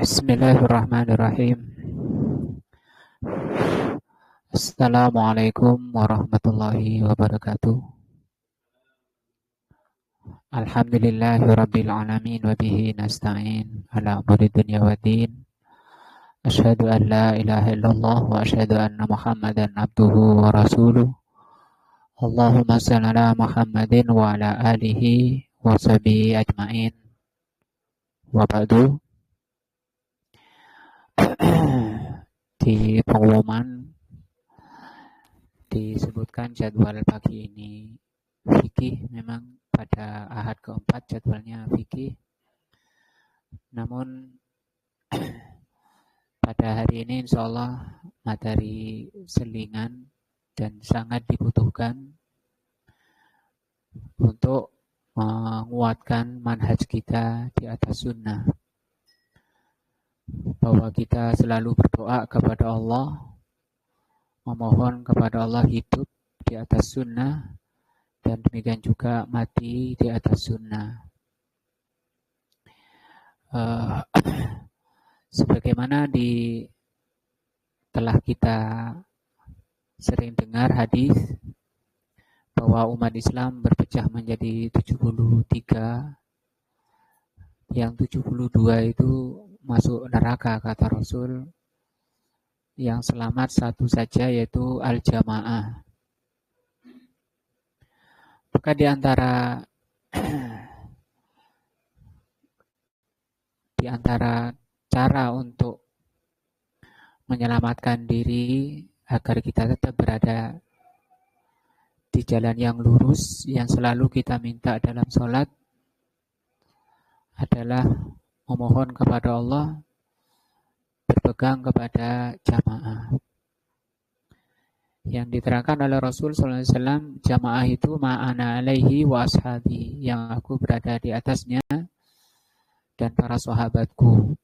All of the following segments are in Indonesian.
Bismillahirrahmanirrahim. Assalamualaikum warahmatullahi wabarakatuh. Alhamdulillahirabbil alamin wa bihi nasta'in ala umuri dunya waddin. Asyhadu an la ilaha illallah wa asyhadu anna Muhammadan abduhu wa rasuluh. Allahumma shalli ala Muhammadin wa ala alihi wa sahbihi ajmain. Wa ba'du. Di pengumuman disebutkan jadwal pagi ini fikih, memang pada ahad keempat jadwalnya fikih, namun pada hari ini insya Allah materi selingan dan sangat dibutuhkan untuk menguatkan manhaj kita di atas sunnah, bahwa kita selalu berdoa kepada Allah, memohon kepada Allah hidup di atas sunnah, dan demikian juga mati di atas sunnah. Sebagaimana telah kita sering dengar hadis bahwa umat Islam berpecah menjadi 73, yang 72 itu masuk neraka kata Rasul, yang selamat satu saja yaitu al-jamaah. Maka di antara cara untuk menyelamatkan diri agar kita tetap berada di jalan yang lurus, yang selalu kita minta dalam sholat adalah memohon kepada Allah, berpegang kepada jamaah. Yang diterangkan oleh Rasul SAW, jamaah itu ma'ana alaihi wa ashabi, yang aku berada di atasnya dan para sahabatku.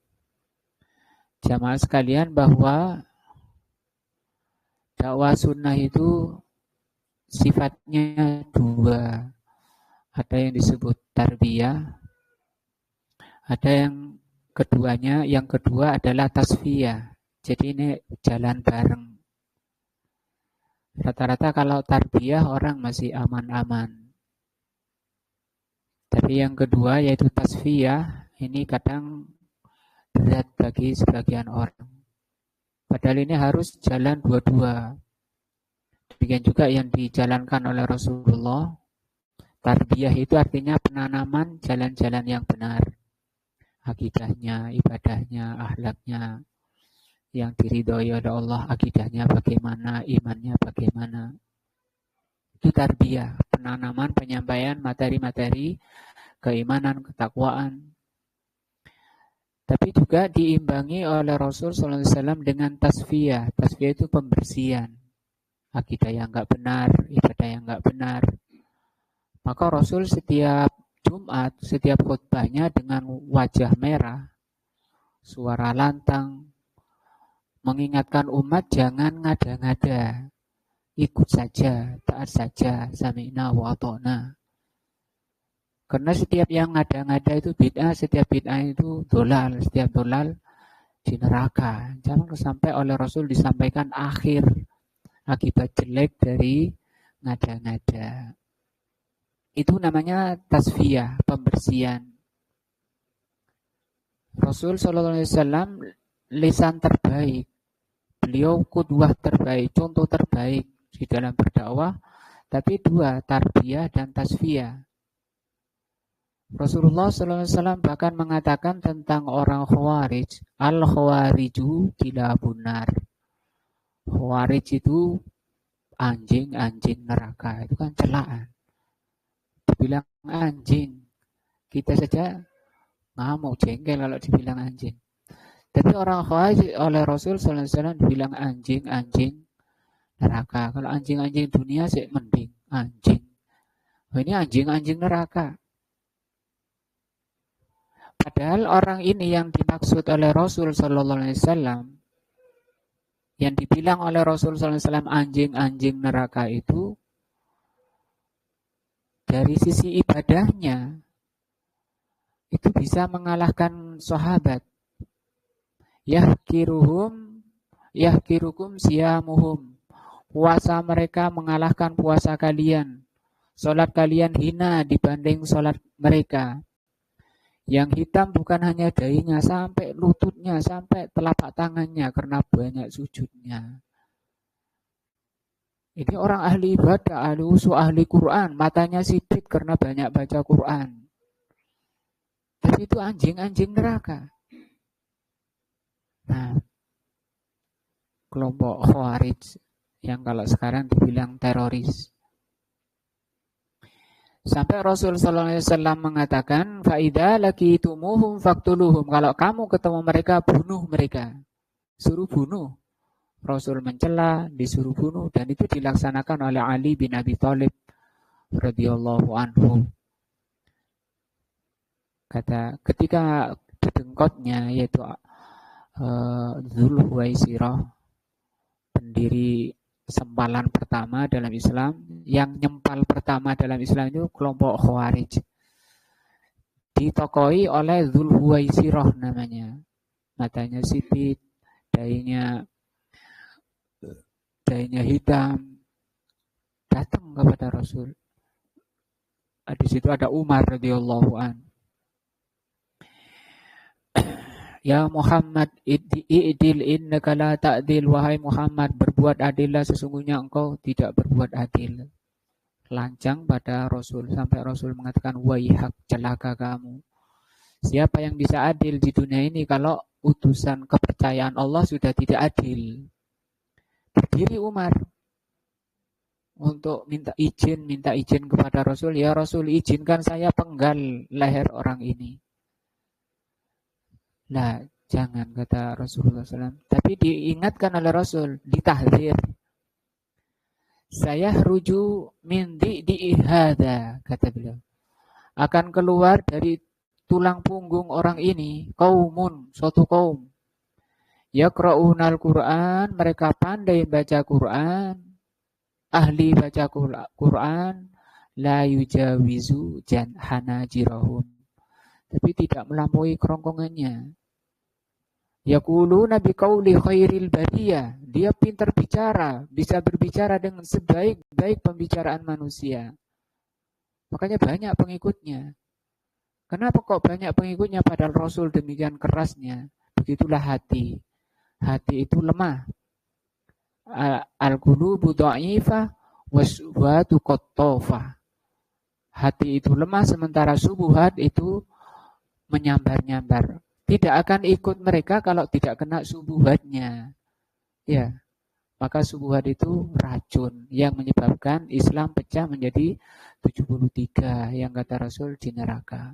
Jamaah sekalian, bahwa dakwah sunnah itu sifatnya dua. Ada yang disebut tarbiyah, ada yang keduanya, yang kedua adalah tasfiyah. Jadi ini jalan bareng. Rata-rata kalau tarbiyah orang masih aman-aman. Tapi yang kedua yaitu tasfiyah, ini kadang berat bagi sebagian orang. Padahal ini harus jalan dua-dua. Demikian juga yang dijalankan oleh Rasulullah. Tarbiyah itu artinya penanaman jalan-jalan yang benar. Akidahnya, ibadahnya, akhlaknya yang diridhoi oleh Allah, akidahnya bagaimana, imannya bagaimana. Itu tarbiyah, penanaman, penyampaian materi-materi keimanan, ketakwaan. Tapi juga diimbangi oleh Rasul SAW dengan tasfiyah. Tasfiyah itu pembersihan. Akidah yang enggak benar, ibadah yang enggak benar. Maka Rasul setiap Jumat, setiap khutbahnya dengan wajah merah, suara lantang, mengingatkan umat jangan ngada-ngada, ikut saja, taat saja, sami'na wa ata'na. Karena setiap yang ngada-ngada itu bid'ah, setiap bid'ah itu dolal, setiap dolal di neraka. Jangan sampai oleh Rasul disampaikan akhir akibat jelek dari ngada-ngada. Itu namanya tasfiyah, pembersihan. Rasul SAW lisan terbaik, beliau qudwah terbaik, contoh terbaik di dalam berdakwah. Tapi dua, tarbiyah dan tasfiyah. Rasulullah SAW bahkan mengatakan tentang orang Khawarij, al-Khawariju kilabun nar. Khawarij itu anjing-anjing neraka. Itu kan celaan. Dibilang anjing, kita saja ngamuk, jengkel kalau dibilang anjing. Tapi orang Khawarij oleh Rasul SAW dibilang anjing-anjing neraka. Kalau anjing-anjing dunia sih mending, anjing. Ini anjing-anjing neraka. Padahal orang ini yang dimaksud oleh Rasul SAW, yang dibilang oleh Rasul SAW anjing-anjing neraka itu, dari sisi ibadahnya itu bisa mengalahkan sahabat. yahkirukum siyamuhum. Puasa mereka mengalahkan puasa kalian. Salat kalian hina dibanding salat mereka. Yang hitam bukan hanya dahinya, sampai lututnya, sampai telapak tangannya karena banyak sujudnya. Ini orang ahli ibadah, ahli usul, ahli Quran. Matanya sipit karena banyak baca Quran. Tapi itu anjing-anjing neraka. Nah, kelompok Khawarij yang kalau sekarang dibilang teroris. Sampai Rasul sallallahu alaihi wasallam mengatakan, "Faida laqitumuhum faqtuluhum." Kalau kamu ketemu mereka, bunuh mereka. Suruh bunuh. Rasul mencela, disuruh bunuh, dan itu dilaksanakan oleh Ali bin Abi Thalib radhiyallahu anhu. Kata ketika dedengkotnya yaitu Dzulhuwaisirah, pendiri sempalan pertama dalam Islam, yang nyempal pertama dalam Islam itu kelompok Khawarij. Ditokoi oleh Dzulhuwaisirah namanya. Matanya sipit, dahinya hitam, datang kepada Rasul. Di situ ada Umar radhiyallahu an. Ya Muhammad, i'dil innaka la ta'dil. Wahai Muhammad, berbuat adillah, sesungguhnya engkau tidak berbuat adil. Lancang pada Rasul sampai Rasul mengatakan, waihak, celaka kamu. Siapa yang bisa adil di dunia ini kalau utusan kepercayaan Allah sudah tidak adil? Berdiri Umar untuk minta izin kepada Rasul. Ya Rasul, izinkan saya penggal leher orang ini. Nah, jangan, kata Rasulullah SAW. Tapi diingatkan oleh Rasul, ditahdzir. Saya rujuk min di'ihada, kata beliau. Akan keluar dari tulang punggung orang ini, kaumun, suatu kaum. Yaqra'unal Qur'an, mereka pandai baca Qur'an, ahli baca Qur'an, la yujawizu hanajirahum, tapi tidak melampaui kerongkongannya. Yaquluna biqauli khairil bariyah, dia pintar bicara, bisa berbicara dengan sebaik-baik pembicaraan manusia. Makanya banyak pengikutnya. Kenapa kok banyak pengikutnya padahal Rasul demikian kerasnya? Begitulah hati. Hati itu lemah. Al-qulubu dha'ifah was-subhatu qattafah. Hati itu lemah sementara subuhat itu menyambar-nyambar. Tidak akan ikut mereka kalau tidak kena subuhatnya. Ya, maka subuhat itu racun yang menyebabkan Islam pecah menjadi 73 yang kata Rasul di neraka.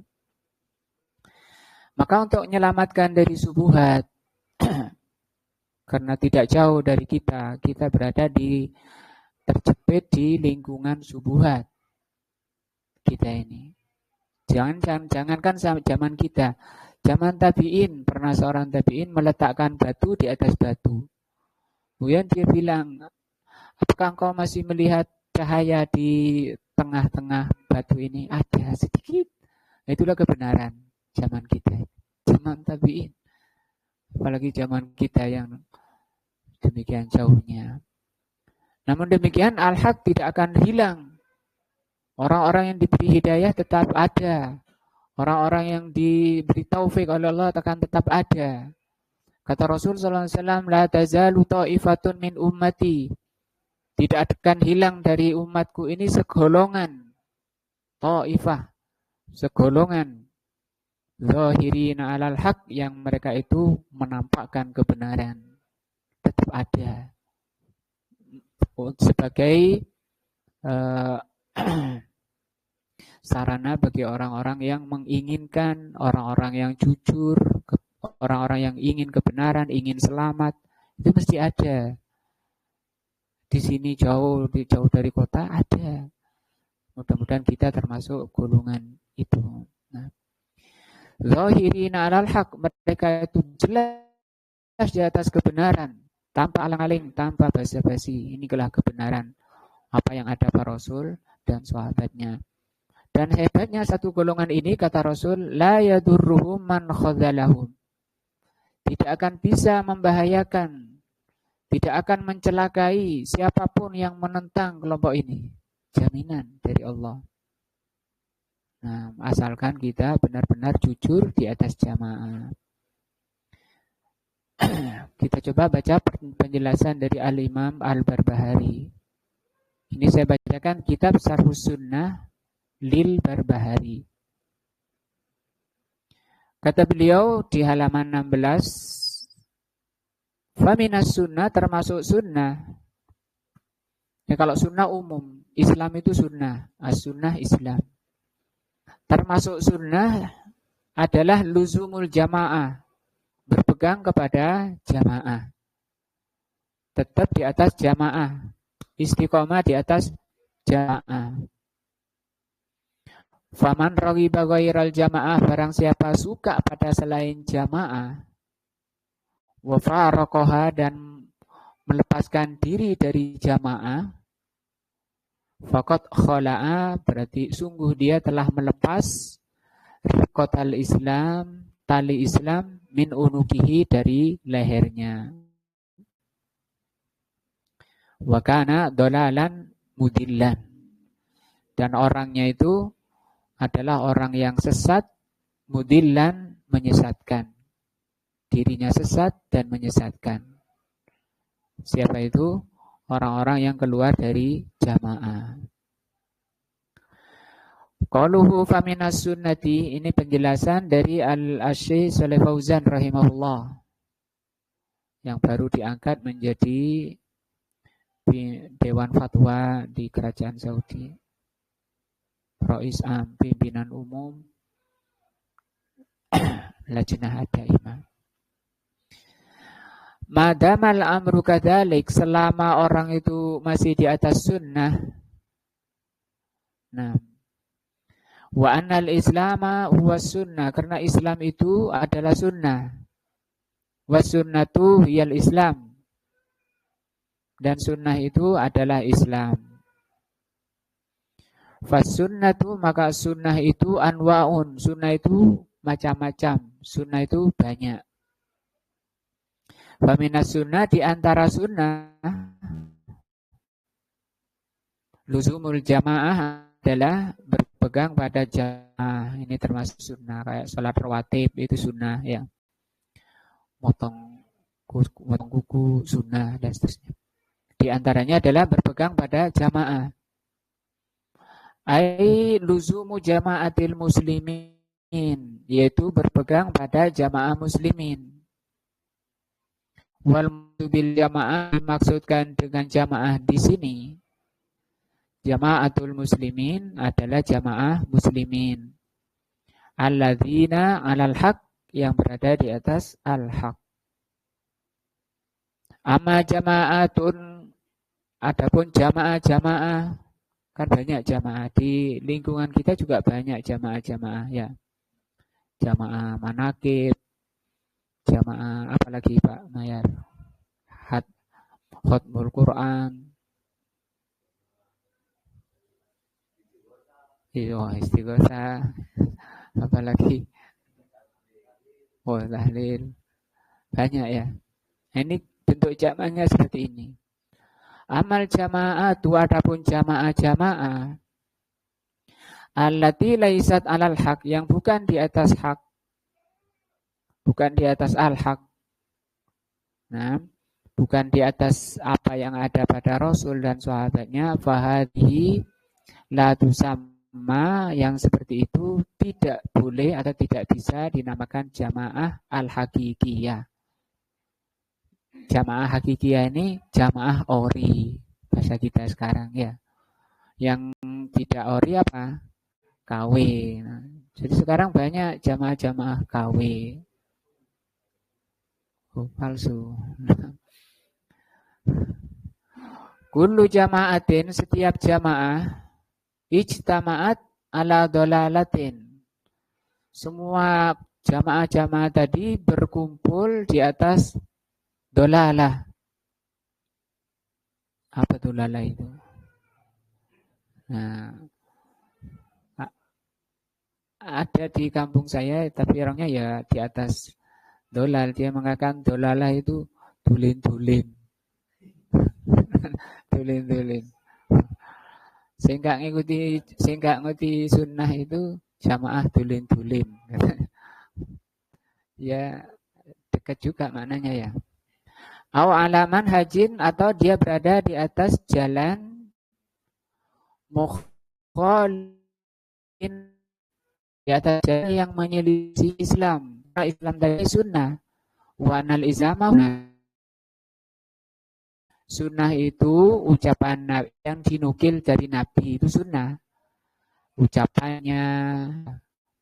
Maka untuk menyelamatkan dari subuhat, karena tidak jauh dari kita berada terjepit di lingkungan subuhat kita ini. Jangankan zaman kita, zaman tabi'in, pernah seorang tabi'in meletakkan batu di atas batu. Kemudian dia bilang, apakah engkau masih melihat cahaya di tengah-tengah batu ini? Ada sedikit. Itulah kebenaran zaman kita, zaman tabi'in. Apalagi zaman kita yang demikian jauhnya. Namun demikian, al-haq tidak akan hilang. Orang-orang yang diberi hidayah tetap ada. Orang-orang yang diberi taufik oleh Allah akan tetap ada. Kata Rasul SAW, la tazalu ta'ifatun min ummati. Tidak akan hilang dari umatku ini segolongan. Ta'ifah. Segolongan. Zahirina alal haq, yang mereka itu menampakkan kebenaran. Tetap ada. Sebagai sarana bagi orang-orang yang menginginkan, orang-orang yang jujur, orang-orang yang ingin kebenaran, ingin selamat, itu mesti ada. Di sini jauh dari kota ada. Mudah-mudahan kita termasuk golongan itu. Nah, zahirina alal haq, mereka itu jelas di atas kebenaran, tanpa alang-aling, tanpa basa-basi. Inilah kebenaran apa yang ada para Rasul dan sahabatnya. Dan hebatnya satu golongan ini, kata Rasul, la yadurruhum man khadzalahum. tidak akan bisa membahayakan, tidak akan mencelakai siapapun yang menentang kelompok ini. Jaminan dari Allah. Nah, asalkan kita benar-benar jujur di atas jamaah. Kita coba baca penjelasan dari Al-Imam Al-Barbahari. Ini saya bacakan kitab Syarhus Sunnah Lil Barbahari. Kata beliau di halaman 16, Faminas sunnah termasuk sunnah. Ya, kalau sunnah umum, Islam itu sunnah, as-sunnah Islam. Termasuk sunnah adalah luzumul jamaah, berpegang kepada jamaah. Tetap di atas jamaah, istiqomah di atas jamaah. Faman raghiba ghairal jamaah, barang siapa suka pada selain jamaah, wa faraqaha, dan melepaskan diri dari jamaah, faqad khala'a, berarti sungguh dia telah melepas riqatal Islam, tali Islam, min unukihi, dari lehernya. Wa kana dolalan mudillan, dan orangnya itu adalah orang yang sesat, mudillan, menyesatkan. Dirinya sesat dan menyesatkan. Siapa itu? Orang-orang yang keluar dari jamaah. Qauluhu faminas sunnati, ini penjelasan dari Al-Syekh Shalih Fauzan rahimahullah, yang baru diangkat menjadi Dewan Fatwa di Kerajaan Saudi. Rais Am, pimpinan umum Lajnah Ad-Daimah. Madamal amru kadzalik, selama orang itu masih di atas sunnah. Nah, wa annal islama huwa sunnah, karena Islam itu adalah sunnah. Wa sunnatu hiyal Islam, dan sunnah itu adalah Islam. Fasunnatu, maka sunnah itu anwaun, sunnah itu macam-macam, sunnah itu banyak. Faminas sunnah, di antara sunnah, luzumul jamaah, adalah berpegang pada jamaah. Ini termasuk sunnah, kayak sholat rawatib itu sunnah ya. Motong kuku sunnah dan seterusnya. Di antaranya adalah berpegang pada jamaah. Ai luzumu jamaatil muslimin, yaitu berpegang pada jamaah muslimin. Wal bil jamaah, dimaksudkan dengan jamaah di sini, jamaatul muslimin adalah jamaah muslimin. Alladzina 'alal haq, yang berada di atas al-haq. Amma jamaatun, adapun jamaah-jamaah, kan banyak jamaah di lingkungan kita juga, banyak jamaah-jamaah ya. Jamaah manakib, jamaah apalagi Pak Mayar, khatmul Quran, istighosah, apalagi tahlil, banyak ya. Ini bentuk jamaahnya seperti ini. Amal jamaah tu, adapun jamaah-jamaah, allati laisat alal haq, yang bukan di atas hak, bukan di atas al-haq. Nah, bukan di atas apa yang ada pada Rasul dan sahabatnya, fahadhi la tusamma, yang seperti itu tidak boleh atau tidak bisa dinamakan jamaah al-hakikiyah. Jamaah hakikiyah ini jamaah ori, bahasa kita sekarang ya. Yang tidak ori apa? KW. Nah, jadi sekarang banyak jamaah-jamaah KW. Palsu. Kullu jamaatin, setiap jamaah, ijtama'at ala dolalatin, semua jamaah-jamaah tadi berkumpul di atas dolalah. Apa dolalah itu? Nah, ada di kampung saya, tapi orangnya ya di atas Dolal, dia mengatakan dolalah itu dulin-dulin. Dulin-dulin. Sehingga ngikuti sunnah itu jamaah dulin-dulin. Ya dekat juga maknanya ya. Au alaman hajin, atau dia berada di atas jalan mukhalin, di atas jalan yang menyelisih Islam. Islam dari sunnah. Wa anal izama, sunnah itu ucapan yang dinukil dari Nabi, itu sunnah. Ucapannya,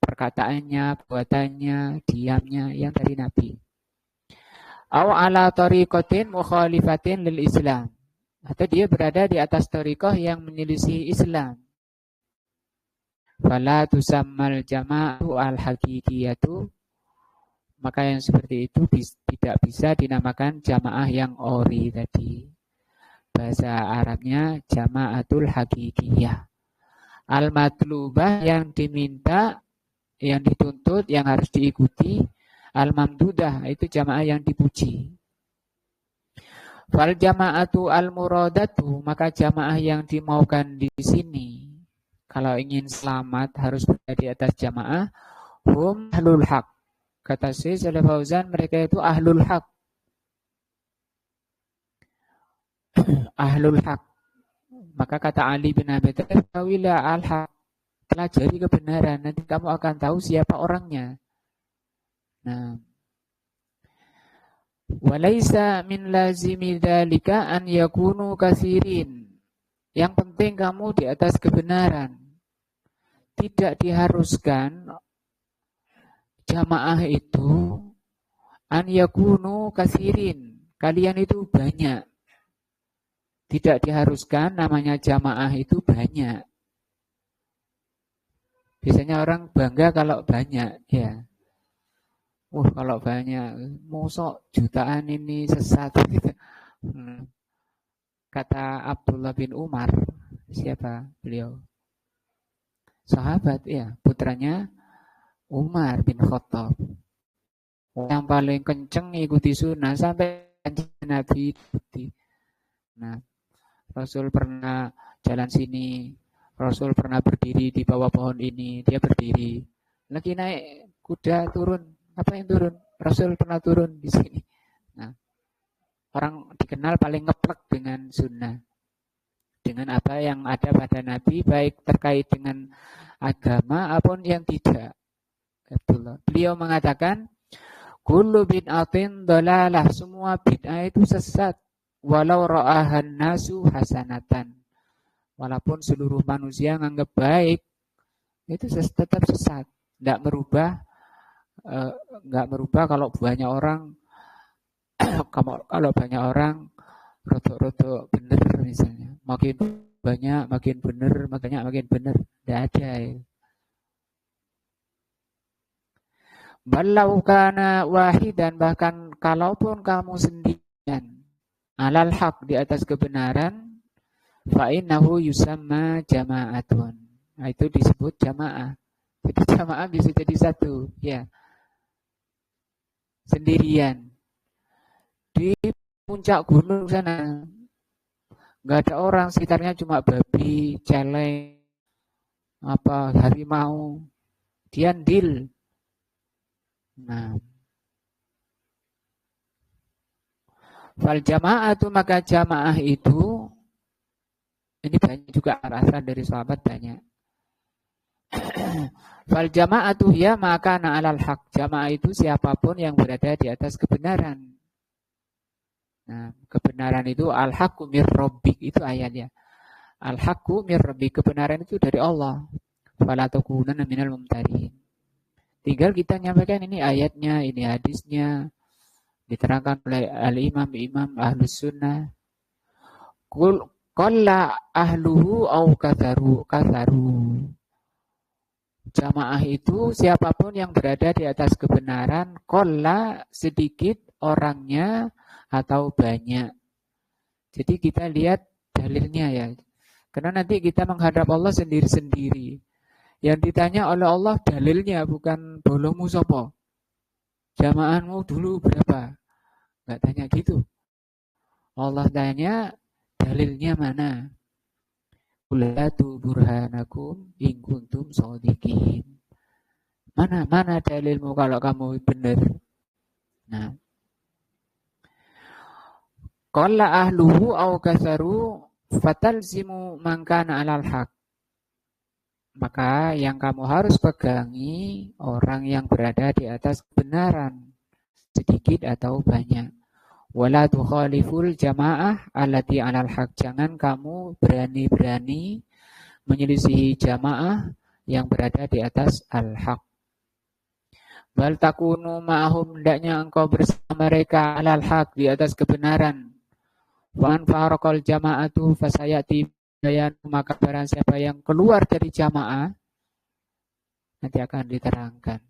perkataannya, buatannya, diamnya yang dari Nabi. Au ala tariqatin mukhalifatin lil Islam, atau dia berada di atas tariqah yang menyelisih Islam. Fala tusammal jama'atu al-haqiqiyatu, maka yang seperti itu tidak bisa dinamakan jamaah yang ori tadi. Bahasa Arabnya jama'atul haqiqiyah. Al-matlubah, yang diminta, yang dituntut, yang harus diikuti. Al-mamdudah, itu jamaah yang dipuji. Fal jama'atu al-muradatu, maka jamaah yang dimaukan di sini, kalau ingin selamat harus berada di atas jamaah, hum ahlul haq. Kata Syekh Shalih Fauzan, mereka itu ahlul haq. Ahlul haq. Maka kata Ali bin Abi Thalib, "Tawilah al-haq." Pelajari kebenaran, nanti kamu akan tahu siapa orangnya. Nah, walaisa min lazimi dzalika an yakunu katsirin. Yang penting kamu di atas kebenaran. Tidak diharuskan jamaah itu an yakunu katsirin. Kalian itu banyak. Tidak diharuskan namanya jamaah itu banyak. Biasanya orang bangga kalau banyak, ya. Kalau banyak, mosok jutaan ini sesat gitu. Kata Abdullah bin Umar, siapa beliau? Sahabat, ya, putranya Umar bin Khattab. Yang paling kenceng ikuti sunnah sampai Nabi ikuti. Nah, Rasul pernah jalan sini, Rasul pernah berdiri di bawah pohon ini, dia berdiri. Lagi naik kuda turun, apa yang turun? Rasul pernah turun di sini. Nah, orang dikenal paling ngeplek dengan sunnah, dengan apa yang ada pada Nabi, baik terkait dengan agama apapun yang tidak. Beliau mengatakan, kullu bid'atin dalalah, semua bid'ah itu sesat, walau ra'ahan nasu hasanatan, walaupun seluruh manusia menganggap baik, itu tetap sesat. Nggak merubah kalau banyak orang kalau banyak orang rotok-rotok bener misalnya, makin banyak makin bener, makanya makin bener, nggak ada ya. Balau kana wahidan, bahkan kalaupun kamu sendirian, alal haq, di atas kebenaran, fa innahu yusamma jama'atun. Nah, itu disebut jamaah. Jadi jamaah bisa jadi satu, ya. Sendirian di puncak gunung sana, nggak ada orang, sekitarnya cuma babi, celeng, apa harimau, diandil. Nah, fal jama'atu, maka jamaah itu, ini banyak juga alasan dari sahabat banyak. Fal jama'atu ya maka na'alal haq, jamaah itu siapapun yang berada di atas kebenaran. Nah, kebenaran itu al-haqqu mir rabbik, itu ayatnya. Al-haqqu mir rabbik, kebenaran itu dari Allah. Fala takunanna minal mumtarin. Tinggal kita nyampaikan ini ayatnya, ini hadisnya, diterangkan oleh al-imam ahlus sunnah. Qalla ahluhu au katharu. Jamaah itu siapapun yang berada di atas kebenaran, qalla sedikit orangnya atau banyak. Jadi kita lihat dalilnya ya. Karena nanti kita menghadap Allah sendiri-sendiri. Yang ditanya oleh Allah dalilnya, bukan bolongmu sopo. Jamaahmu dulu berapa? Nggak tanya gitu. Allah tanya dalilnya mana? Qul hatu burhanakum in kuntum shodiqin. Mana dalilmu kalau kamu benar? Nah, qala ahluhu au kasaru fatalzimu man kana 'alal haq. Maka yang kamu harus pegangi orang yang berada di atas kebenaran, sedikit atau banyak. Wala tukhaliful jamaah allati 'alal haq. Jangan kamu berani-berani menyelisihi jamaah yang berada di atas al-haq. Bal takunu ma'ahum, hendaknya engkau bersama mereka 'alal haq, di atas kebenaran. Wa an faraqal jama'atu fasayati bayan, maka barang siapa yang keluar dari jamaah nanti akan diterangkan.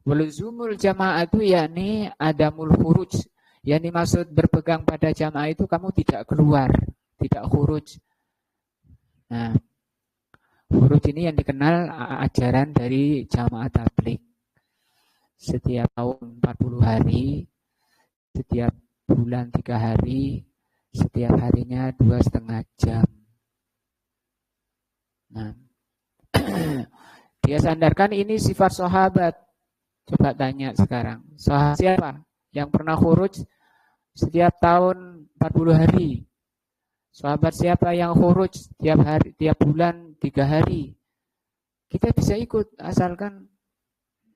Waluzumul jama'atu yakni adamul khuruj, yakni maksud berpegang pada jamaah itu kamu tidak keluar, tidak khuruj. Nah, khuruj ini yang dikenal ajaran dari jamaah tabligh. Setiap tahun 40 hari, setiap bulan 3 hari, setiap harinya 2,5 jam. Nah, dia sandarkan ini sifat sahabat. Coba tanya sekarang, sahabat siapa yang pernah khuruj setiap tahun 40 hari? Sahabat siapa yang khuruj tiap hari, tiap bulan 3 hari? Kita bisa ikut asalkan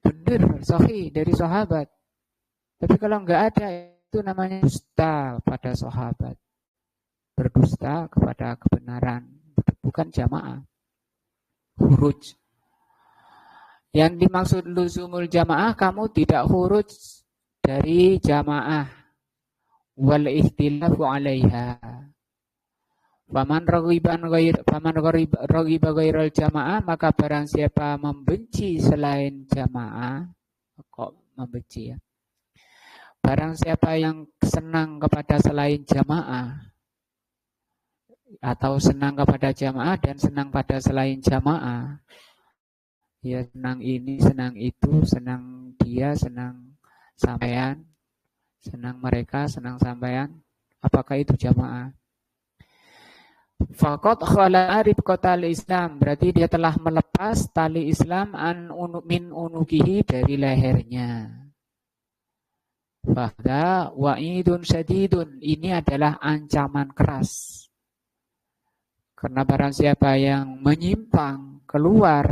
benar, sahih dari sahabat. Tapi kalau enggak ada, itu namanya dusta pada sahabat. Berdusta kepada kebenaran, bukan jamaah. Khuruj. Yang dimaksud luzumul jamaah, kamu tidak khuruj dari jamaah. Wal ikhtilafu 'alaiha. Faman raghiba ghairal jamaah, maka barang siapa membenci selain jamaah, kok membenci ya? Barang siapa yang senang kepada selain jamaah, atau senang kepada jamaah dan senang pada selain jamaah, ya senang ini, senang itu, senang dia, senang sampean, senang mereka, senang sampean, apakah itu jamaah? Faqad khala'a ribqatal Islam, berarti dia telah melepas tali Islam min unukihi, dari lehernya. Fahda wa'idun syadidun, ini adalah ancaman keras. Karena barang siapa yang menyimpang, keluar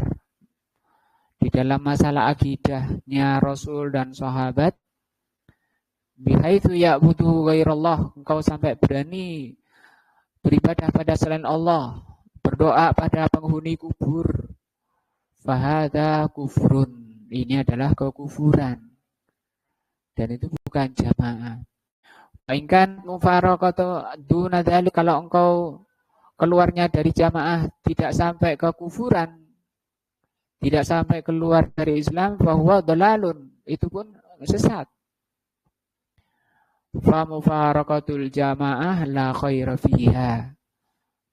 di dalam masalah akidahnya Rasul dan sahabat, bihaitsu ya'budu ghairallah, engkau sampai berani beribadah pada selain Allah, berdoa pada penghuni kubur, fahada kufrun, ini adalah kekufuran, dan itu bukan jamaah. Bahkan mufaraqatu duna dzalik, kalau engkau keluarnya dari jamaah tidak sampai kekufuran, tidak sampai keluar dari Islam, fahuwa dhalalun, itu pun sesat. Fa mufaraqatul jamaah la khaira fiha,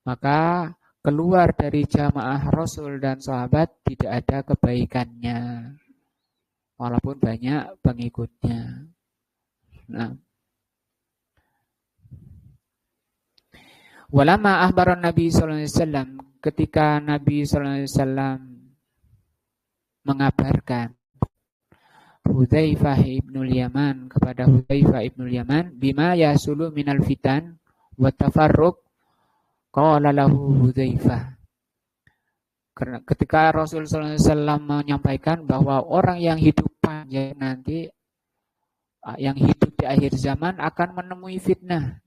maka keluar dari jamaah Rasul dan sahabat tidak ada kebaikannya, walaupun banyak pengikutnya. Nah, walama ahbaran Nabi sallallahu alaihi wasallam, ketika Nabi sallallahu alaihi wasallam mengabarkan Hudzaifah ibnul Yaman, kepada Hudzaifah ibnul Yaman, bima yasulu minal fitan wa tafarruq, qala lahu Hudzaifah, karena ketika Rasul sallallahu alaihi wasallam menyampaikan bahwa orang yang hidup panjang nanti, yang hidup di akhir zaman akan menemui fitnah.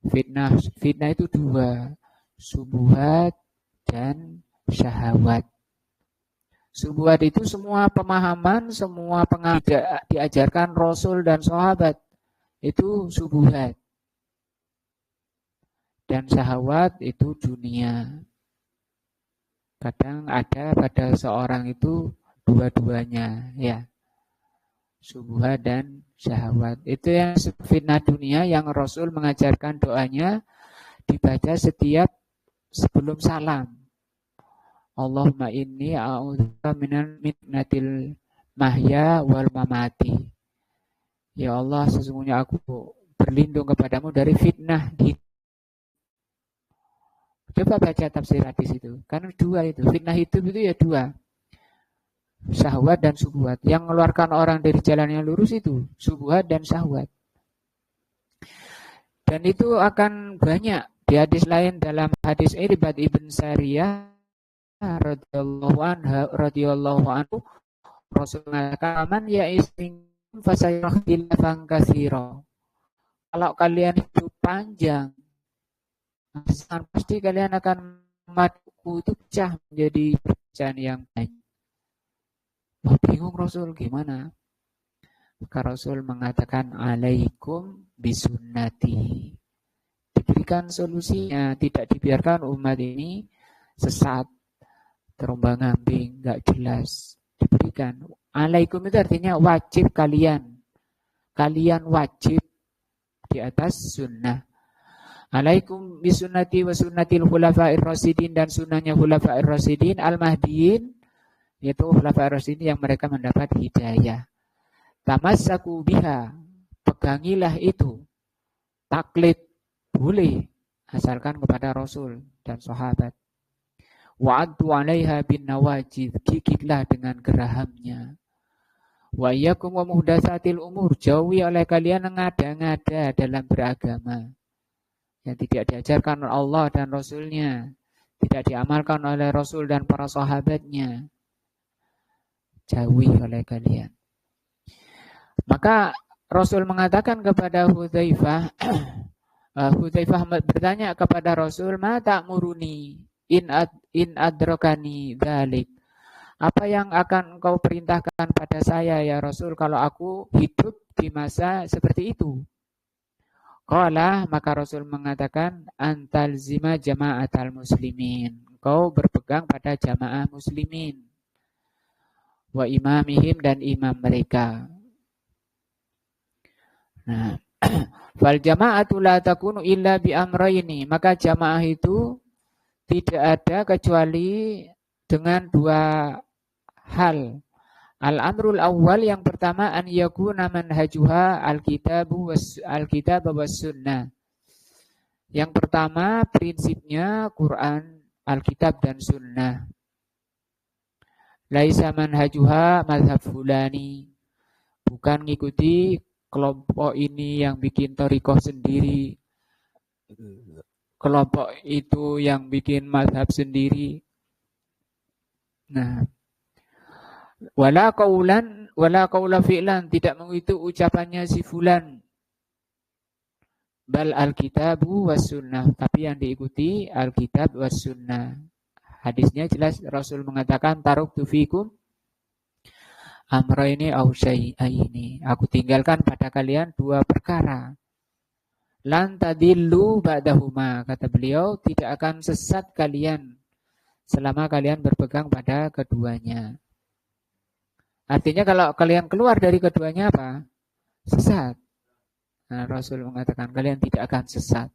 Fitnah itu dua, syubhat dan syahwat. Syubhat itu semua pemahaman, semua pengajaran diajarkan Rasul dan sahabat, itu syubhat. Dan syahwat itu dunia. Kadang ada pada seorang itu dua-duanya, ya. Syubhat dan syahwat. Itu yang fitnah dunia yang Rasul mengajarkan doanya dibaca setiap sebelum salam. Allahumma inni a'udzubika minal fitnatil mahya wal mamati. Ya Allah, sesungguhnya aku berlindung kepadamu dari fitnah hidup. Coba baca tafsir hadis itu. Karena dua itu. Fitnah hidup itu ya dua. Syahwat dan syubhat. Yang mengeluarkan orang dari jalan yang lurus itu syubhat dan syahwat. Dan itu akan banyak di hadis lain. Dalam hadis Irbad ibn Sariyah radhiyallahu anhu, Rasul mengatakan, "Man ya'ismin fasayakhdilafan katsira." Kalau kalian hidup panjang, pasti kalian akan umatku itu pecah menjadi perpecahan yang banyak. Wah, bingung Rasul, gimana? Maka Rasul mengatakan, alaikum bisunnati. Diberikan solusinya, tidak dibiarkan umat ini sesat, terombang-ambing, nggak jelas. Diberikan. Alaikum itu artinya wajib kalian. Kalian wajib di atas sunnah. Alaikum bisunnati wa sunnatil khulafa'ir rasyidin, dan sunnahnya khulafa'ir rasyidin al-mahdiin, yaitu khulafa'ir rasyidin yang mereka mendapat hidayah. Tamassaku biha, pegangilah itu. Taklid boleh asalkan kepada Rasul dan sahabat. Wa'addu 'alaiha bin nawajid, gigitlah dengan gerahamnya. Wa iyyakum wa muhdatsatil umur, jauhi oleh kalian ngada-ngada dalam beragama yang tidak diajarkan oleh Allah dan Rasulnya, tidak diamalkan oleh Rasul dan para sahabatnya. Jauhi oleh kalian. Maka Rasul mengatakan kepada Hudzaifah, Hudzaifah bertanya kepada Rasul, "Ma ta'muruni in adrakani dzalik?" Apa yang akan engkau perintahkan pada saya ya Rasul kalau aku hidup di masa seperti itu? Qala, maka Rasul mengatakan, antalzima jama'atal muslimin. Engkau berpegang pada jamaah muslimin. Wa imamihim, dan imam mereka. Nah, fal jama'atu la takunu illa bi amrayni. Maka jamaah itu tidak ada kecuali dengan dua hal. Al-amrul awal, yang pertama, an yakuna manhajuha al-kitab was sunnah. Yang pertama prinsipnya Quran, Alkitab dan sunnah. Laisa manhajuha mazhab fulani. Bukan ngikuti kelompok ini yang bikin thariqah sendiri, kelompok itu yang bikin mazhab sendiri. Nah, wala qaula fi'lan, tidak mengikuti ucapannya si fulan. Bal alkitabu was sunnah, tapi yang diikuti alkitab was sunnah. Hadisnya jelas, Rasul mengatakan, taraktu fikum amrayni aw syai'aini. Aku tinggalkan pada kalian dua perkara. Lan tadillu ba'dahuma, kata beliau, tidak akan sesat kalian selama kalian berpegang pada keduanya. Artinya kalau kalian keluar dari keduanya apa? Sesat. Nah, Rasul mengatakan kalian tidak akan sesat.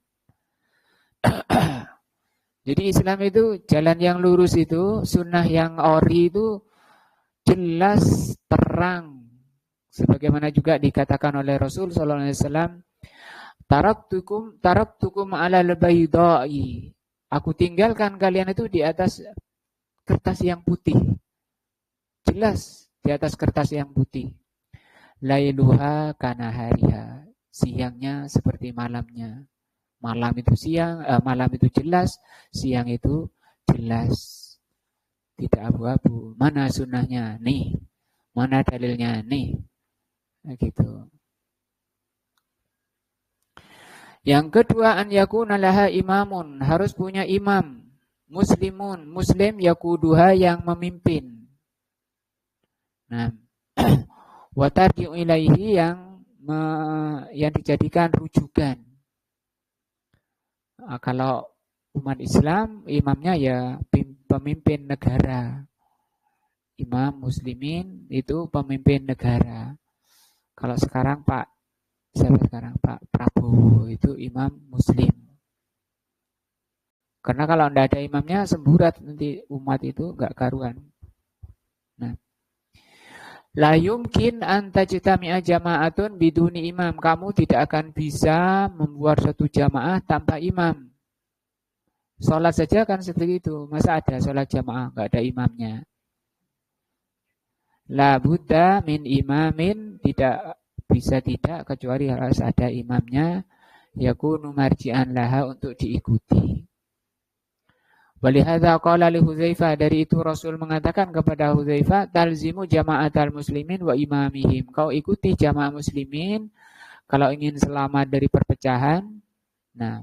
Jadi Islam itu jalan yang lurus itu, sunnah yang ori itu jelas, terang. Sebagaimana juga dikatakan oleh Rasul sallallahu alaihi wasallam, taraktukum 'alal baydai. Aku tinggalkan kalian itu di atas kertas yang putih. Jelas di atas kertas yang putih. Lailuha kanahariha. Siangnya seperti malamnya. Malam itu siang, malam itu jelas, siang itu jelas. Tidak abu-abu. Mana sunnahnya? Nih. Mana dalilnya? Nih. Nah, gitu. Yang kedua, an yakuna laha imamun. Harus punya imam. Muslimun. Muslim yakuduha, yang memimpin. Nah, wa tarji'u ilaihi, yang dijadikan rujukan. Kalau umat Islam, imamnya ya pemimpin negara. Imam muslimin itu pemimpin negara. Kalau sekarang Pak Prabowo itu imam muslim. Karena kalau tidak ada imamnya semburat nanti umat itu nggak karuan. Nah, La yumkin an tajtami'a jama'atun biduni imam. Kamu tidak akan bisa membuat satu jamaah tanpa imam. Sholat saja kan seperti itu. Masa ada sholat jamaah nggak ada imamnya? La buddha min imamin, tidak bisa tidak kecuali harus ada imamnya. Yakunu marji'an laha, untuk diikuti. Walihadza qala li Hudzaifah, dari itu Rasul mengatakan kepada Hudzaifah, talzimu jama'atal muslimin wa imamihim. Kau ikuti jamaah muslimin kalau ingin selamat dari perpecahan. Nah,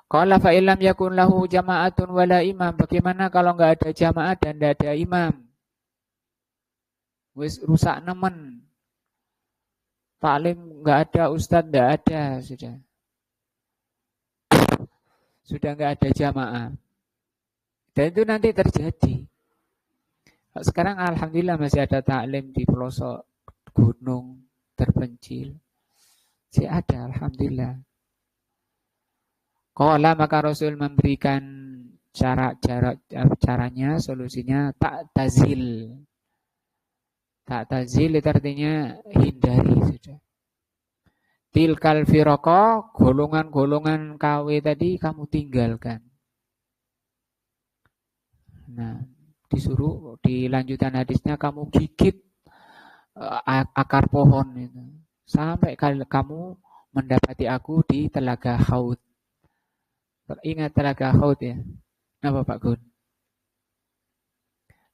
qala fa illam yakun lahu jama'atun wala imam. Bagaimana kalau enggak ada jamaah dan enggak ada imam? Wis rusak nemen. Taklim enggak ada, ustaz enggak ada, sudah enggak ada jamaah. Dan itu nanti terjadi. Sekarang alhamdulillah masih ada taklim di pelosok gunung terpencil. Masih ada, alhamdulillah. Qala, maka Rasul memberikan caranya, solusinya ta'tazil. Ta'tazil itu artinya hindari sudah. Tilkal firaqah, golongan-golongan KW tadi kamu tinggalkan. Nah, disuruh di lanjutan hadisnya kamu gigit akar pohon itu sampai kamu mendapati aku di telaga Haud. Ingat telaga Haud ya? Napa Pak Gun?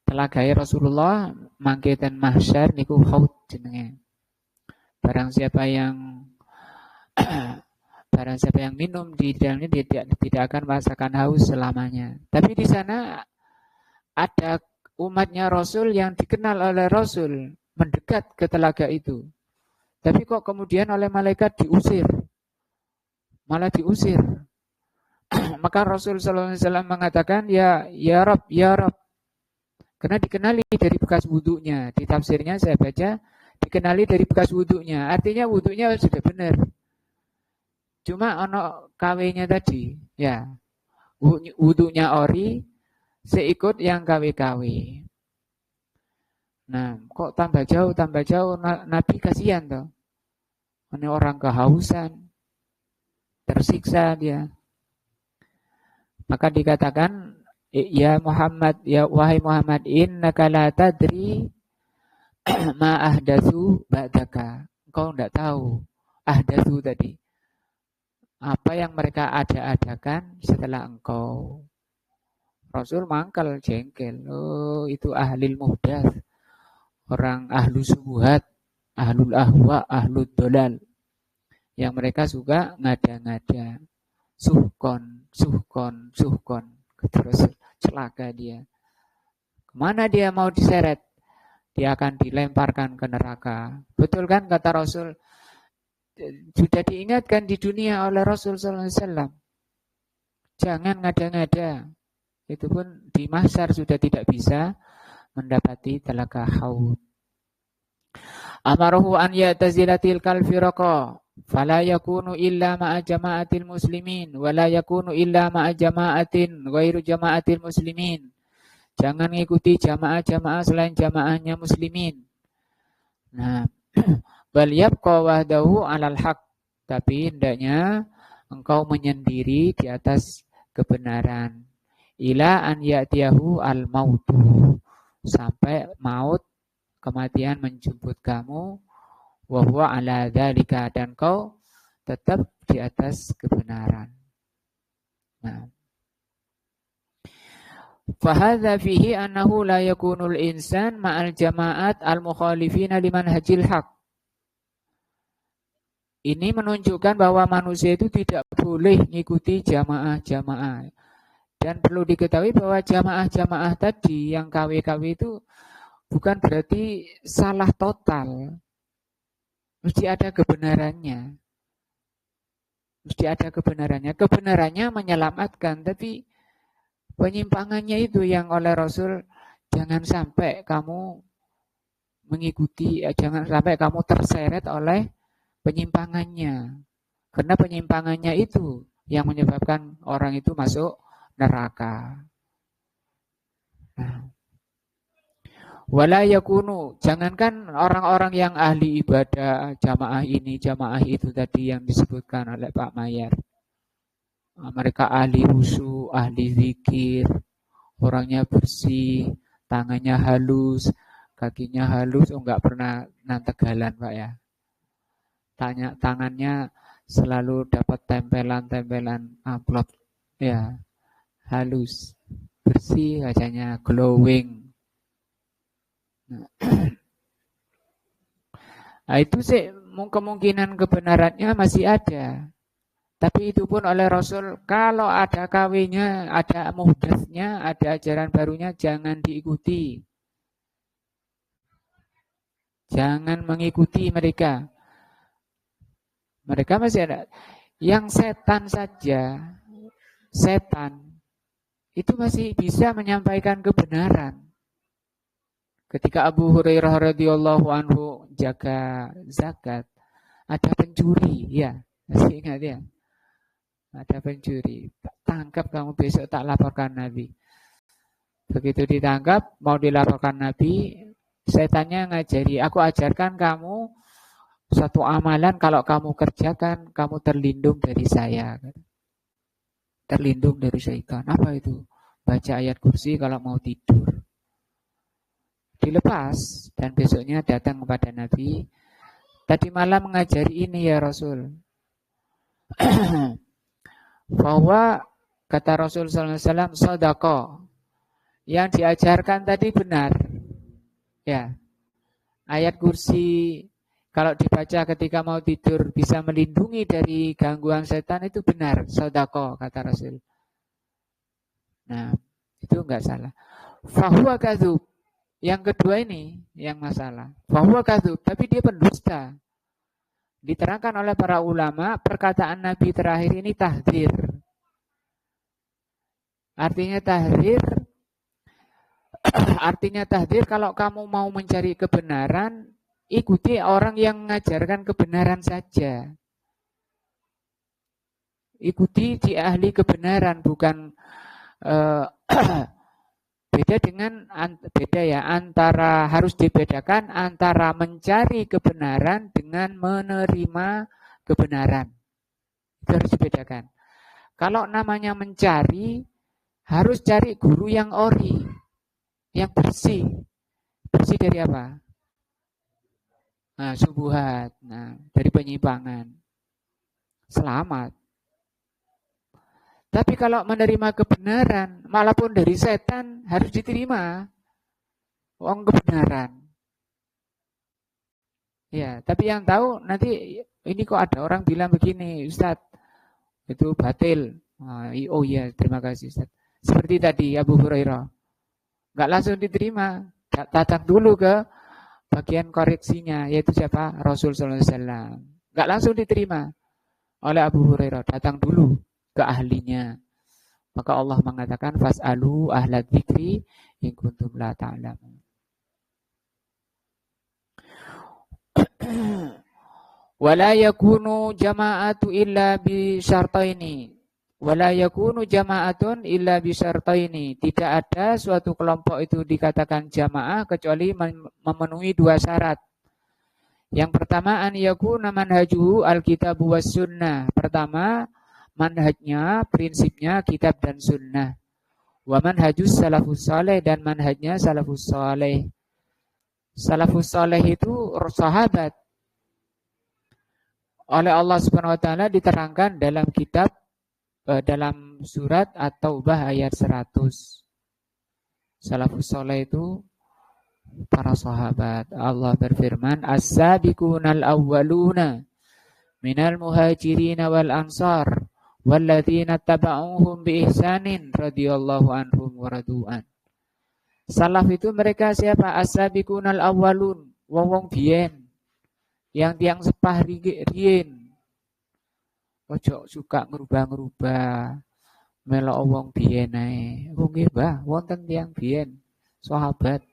Telagai Rasulullah mangke ten mahsyar niku Haud jenenge. Barang siapa yang minum di dalamnya tidak akan merasakan haus selamanya. Tapi di sana ada umatnya Rasul yang dikenal oleh Rasul mendekat ke telaga itu. Tapi kok kemudian oleh malaikat diusir. Malah diusir. Maka Rasul SAW mengatakan, ya Rabb, ya Rabb. Karena dikenali dari bekas wudhunya. Di tafsirnya saya baca, dikenali dari bekas wudhunya. Artinya wudhunya sudah benar. Cuma ono KW-nya tadi. Ya, wudhunya ori, seikut yang KW-KW. Nah, kok tambah jauh, Nabi kasihan toh. Ini orang kehausan, tersiksa dia. Maka dikatakan, ya Muhammad, ya wahai Muhammad, innaka la tadri ma ahdatsu ba'daka. Engkau enggak tahu ahdatsu tadi. Apa yang mereka ada-adakan setelah engkau. Rasul mangkal jengkel. Oh, itu ahlil muhdats. Orang ahlu subuhat, ahlul ahwa, ahlul dolal. Yang mereka suka ngada-ngada. Suhkon. Terus celaka dia. Kemana dia mau diseret? Dia akan dilemparkan ke neraka. Betul kan kata Rasul? Sudah diingatkan di dunia oleh Rasul SAW. Jangan ngada-ngada. Itu pun di mahsyar sudah tidak bisa mendapati telaga Haud. Amaruhu an ya'tazilatil kalfiraqa fala yakunu illa ma'a jama'atil muslimin wala yakunu illa ma'a jama'atin ghairu jama'atil muslimin. Jangan mengikuti jamaah-jamaah selain jamaahnya muslimin. Nah, bal yabqa wahdahu 'alal haq. Tapi hendaknya engkau menyendiri di atas kebenaran. Ila an ya'tiyahu al-mautu. Sampai maut, kematian menjemput kamu, wa huwa 'ala dzalika, dan kau tetap di atas kebenaran. Nah, fahadza fihi annahu la yakunul insan ma'al jama'at al-mukhalifina liman hajil haq. Ini menunjukkan bahwa manusia itu tidak boleh mengikuti jamaah-jamaah. Dan perlu diketahui bahwa jamaah-jamaah tadi yang KW-KW itu bukan berarti salah total. Mesti ada kebenarannya. Kebenarannya menyelamatkan, tapi penyimpangannya itu yang oleh Rasul, jangan sampai kamu mengikuti, jangan sampai kamu terseret oleh penyimpangannya. Karena penyimpangannya itu yang menyebabkan orang itu masuk neraka. Wala yakunu, jangankan orang-orang yang ahli ibadah, jamaah ini, jamaah itu tadi yang disebutkan oleh Pak Mayer. Mereka ahli husu, ahli zikir, orangnya bersih, tangannya halus, kakinya halus, enggak pernah nantegalan Pak ya. Tangannya selalu dapat tempelan-tempelan amplop, ya, halus, bersih, wajahnya glowing. Nah, itu sih kemungkinan kebenarannya masih ada. Tapi itu pun oleh Rasul, kalau ada kawinnya, ada muhdasnya, ada ajaran barunya, jangan diikuti. Jangan mengikuti mereka. Mereka masih ada. Yang setan saja, setan, itu masih bisa menyampaikan kebenaran. Ketika Abu Hurairah radhiyallahu anhu jaga zakat, ada pencuri, ya, masih ingat ya? Ada pencuri, tangkap kamu besok tak laporkan Nabi. Begitu ditangkap, mau dilaporkan Nabi, setannya ngajari, aku ajarkan kamu satu amalan, kalau kamu kerjakan, kamu terlindung dari saya. Terlindung dari syaitan. Apa itu? Baca ayat kursi kalau mau tidur. Dilepas, dan besoknya datang kepada Nabi, tadi malam mengajari ini ya Rasul. Bahwa kata Rasul SAW, sodako, yang diajarkan tadi benar. Ya, ayat kursi kalau dibaca ketika mau tidur bisa melindungi dari gangguan setan, itu benar, sodako kata Rasul. Nah, itu enggak salah. Fahuwa kadzub. Yang kedua ini yang masalah. Fahuwa kadzub, tapi dia pendusta. Diterangkan oleh para ulama, perkataan Nabi terakhir ini tahdzir. Artinya tahdzir kalau kamu mau mencari kebenaran, ikuti orang yang mengajarkan kebenaran saja. Ikuti di ahli kebenaran, bukan beda ya, antara harus dibedakan antara mencari kebenaran dengan menerima kebenaran. Itu harus dibedakan. Kalau namanya mencari, harus cari guru yang ori, yang bersih. Bersih dari apa? Nah, subuhat, dari penyimpangan. Selamat. Tapi kalau menerima kebenaran, walaupun dari setan, harus diterima. Kebenaran. Ya, tapi yang tahu nanti, ini kok ada orang bilang begini, Ustaz, itu batil. Oh iya, terima kasih Ustaz. Seperti tadi Abu Hurairah. Enggak langsung diterima. Datang dulu ke bagian koreksinya, yaitu siapa? Rasul sallallahu alaihi wasallam. Enggak langsung diterima oleh Abu Hurairah. Datang dulu ke ahlinya. Maka Allah mengatakan fas'alu ahla dzikri in kuntum la ta'lamun. Wala yakunu jama'atu illa bi syartaini. Wala yakunu jama'atun illa bi syartaini. Tidak ada suatu kelompok itu dikatakan jamaah kecuali memenuhi dua syarat. Yang pertama, an yakuna manhajuhu alkitab was sunnah. Pertama, manhajnya, prinsipnya kitab dan sunnah. Wa manhajus salafus saleh, dan manhajnya salafus saleh. Salafus saleh itu sahabat. Oleh Allah Subhanahu wa taala diterangkan dalam kitab, dalam surat At-Taubah ayat 100. Salafus saleh itu para sahabat. Allah berfirman, as-sabiqunal awwaluna minal muhajirin wal ansar walladzina taba'uhum bi ihsanin radhiyallahu anhum wa radu'an. Salaf itu mereka siapa? As-sabiqunal awwalun, wong biyen, yang tiang sepah riyin. Ojo suka ngerubah-ngerubah, melok wong biyen ae. Oh nggih, Mbah, wonten tiang biyen, sahabat.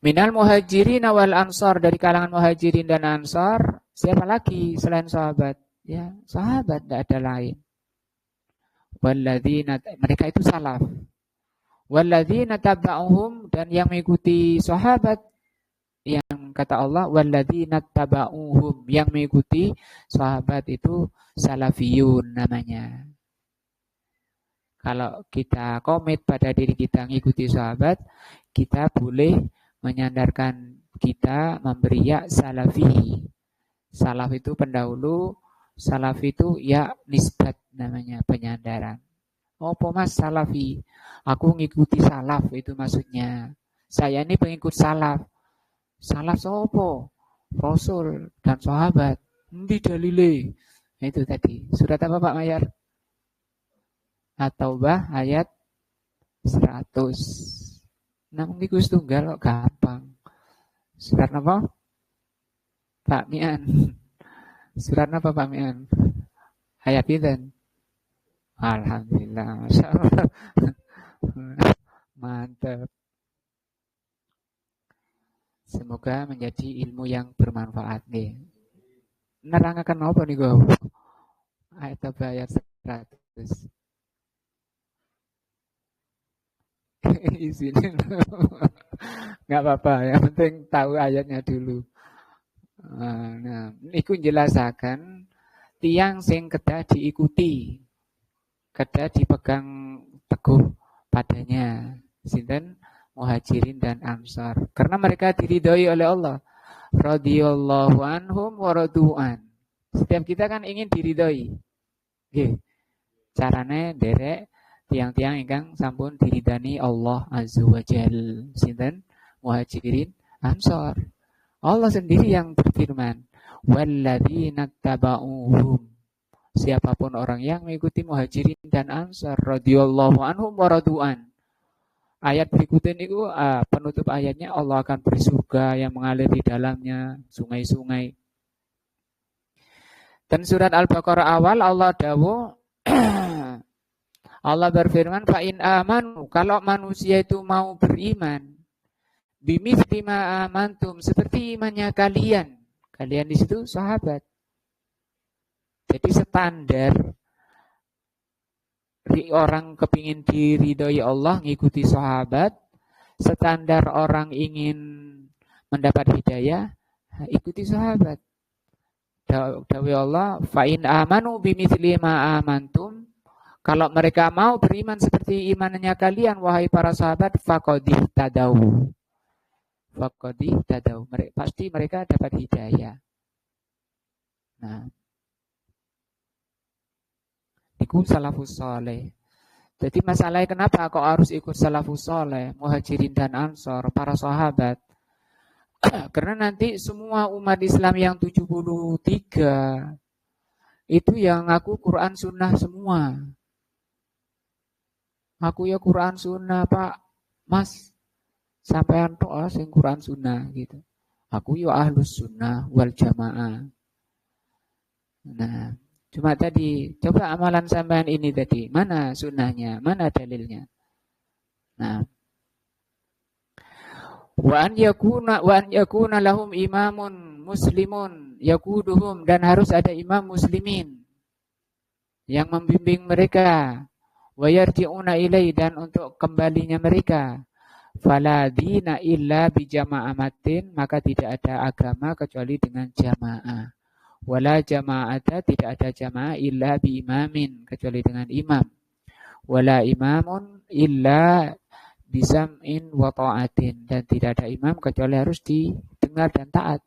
Minal muhajirin wal ansar, dari kalangan muhajirin dan ansar, siapa lagi selain sahabat? Ya, sahabat, tidak ada lain. Walladzina, mereka itu salaf. Walladzina taba'uhum, dan yang mengikuti sahabat, yang kata Allah walladzina taba'uhum, yang mengikuti sahabat itu salafiyun namanya. Kalau kita komit pada diri kita mengikuti sahabat, kita boleh menyandarkan kita memberi ya salafi. Salaf itu pendahulu, salaf itu ya nisbat namanya, penyandaran. Apa mas salafi? Aku ngikuti salaf, itu maksudnya. Saya ini pengikut salaf. Salaf sopo? Rasul dan sahabat. Ndi dalile? Nah, itu tadi. Surat apa Pak Mayar? At-Taubah ayat 100. Namun niku tunggal kok gampang. Surat apa? Pak Mian. Surat apa Pak Mian? Ayat pinten? Alhamdulillah, Masya Allah. Mantap. Semoga menjadi ilmu yang bermanfaat nih. Nerangaken apa nih gue? Ayat apa ayat 100. Izinin. Nggak apa-apa, yang penting tahu ayatnya dulu. Nah, niku jelasaken tiang sing kedah diikuti, kedah dipegang teguh padanya. Sinten? Muhajirin dan Ansar. Karena mereka diridhoi oleh Allah. Radhiyallahu anhum wa radu'an. Setiap kita kan ingin diridhoi. Nggih. Carane derek tiang-tiang ingkang sampun diridani Allah Azza wa Jalla. Sinten? Muhajirin, Ansar. Allah sendiri yang berfirman, walladzina taba'uhum. Siapapun orang yang mengikuti Muhajirin dan Ansar, radhiyallahu anhum wa radu'an. Ayat berikutnya itu penutup ayatnya, Allah akan beri surga yang mengalir di dalamnya sungai-sungai. Dan surat Al-Baqarah awal Allah dawuh Allah berfirman, fa in amanu, kalau manusia itu mau beriman, bimithli ma amantum, seperti imannya kalian. Kalian di situ sahabat. Jadi standar orang kepingin diridhoi Allah ngikuti sahabat, standar orang ingin mendapat hidayah ikuti sahabat. Dawuh Allah, fa in amanu bimithli ma amantum, kalau mereka mau beriman seperti imannya kalian wahai para sahabat, faqadih tadau. Faqadih tadau. Pasti mereka dapat hidayah. Nah, ikut salafus soleh. Jadi masalahnya kenapa kok harus ikut salafus soleh, Muhajirin dan Ansor, para sahabat? Karena nanti semua umat Islam yang 73 itu yang ngaku Quran Sunnah semua. Aku ya Quran Sunnah Pak, Mas. Sampean tok sing Quran Sunnah gitu. Aku ya Ahlus Sunnah wal Jamaah. Nah, cuma tadi, coba amalan sampean ini tadi, mana sunnahnya, mana dalilnya. Nah, wa an yakuna lahum imamun muslimun yaquduhum, dan harus ada imam muslimin yang membimbing mereka, wa yarji'una ilai, dan untuk kembalinya mereka. Fala dina illa bi jama'amatin, maka tidak ada agama kecuali dengan jamaah. Wala jama'ata, tidak ada jamaah illa bi imamin, kecuali dengan imam. Wala imamun illa bisam'in wa ta'atin, dan tidak ada imam kecuali harus didengar dan taat.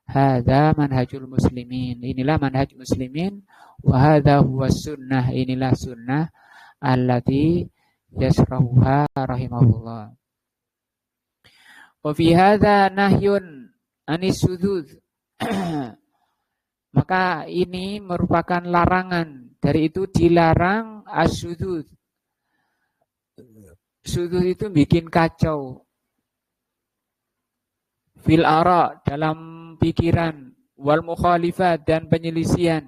Hadza manhajul muslimin, inilah manhaj muslimin. Wa hadza huwa sunnah, inilah sunnah allati yasrahuha rahimahullah. Wa fi hadza nahyun anis sudud. Maka ini merupakan larangan. Dari itu dilarang as-sudud. Sudud itu bikin kacau. Fil ara, dalam pikiran. Wal mukhalifat, dan penyelisihan.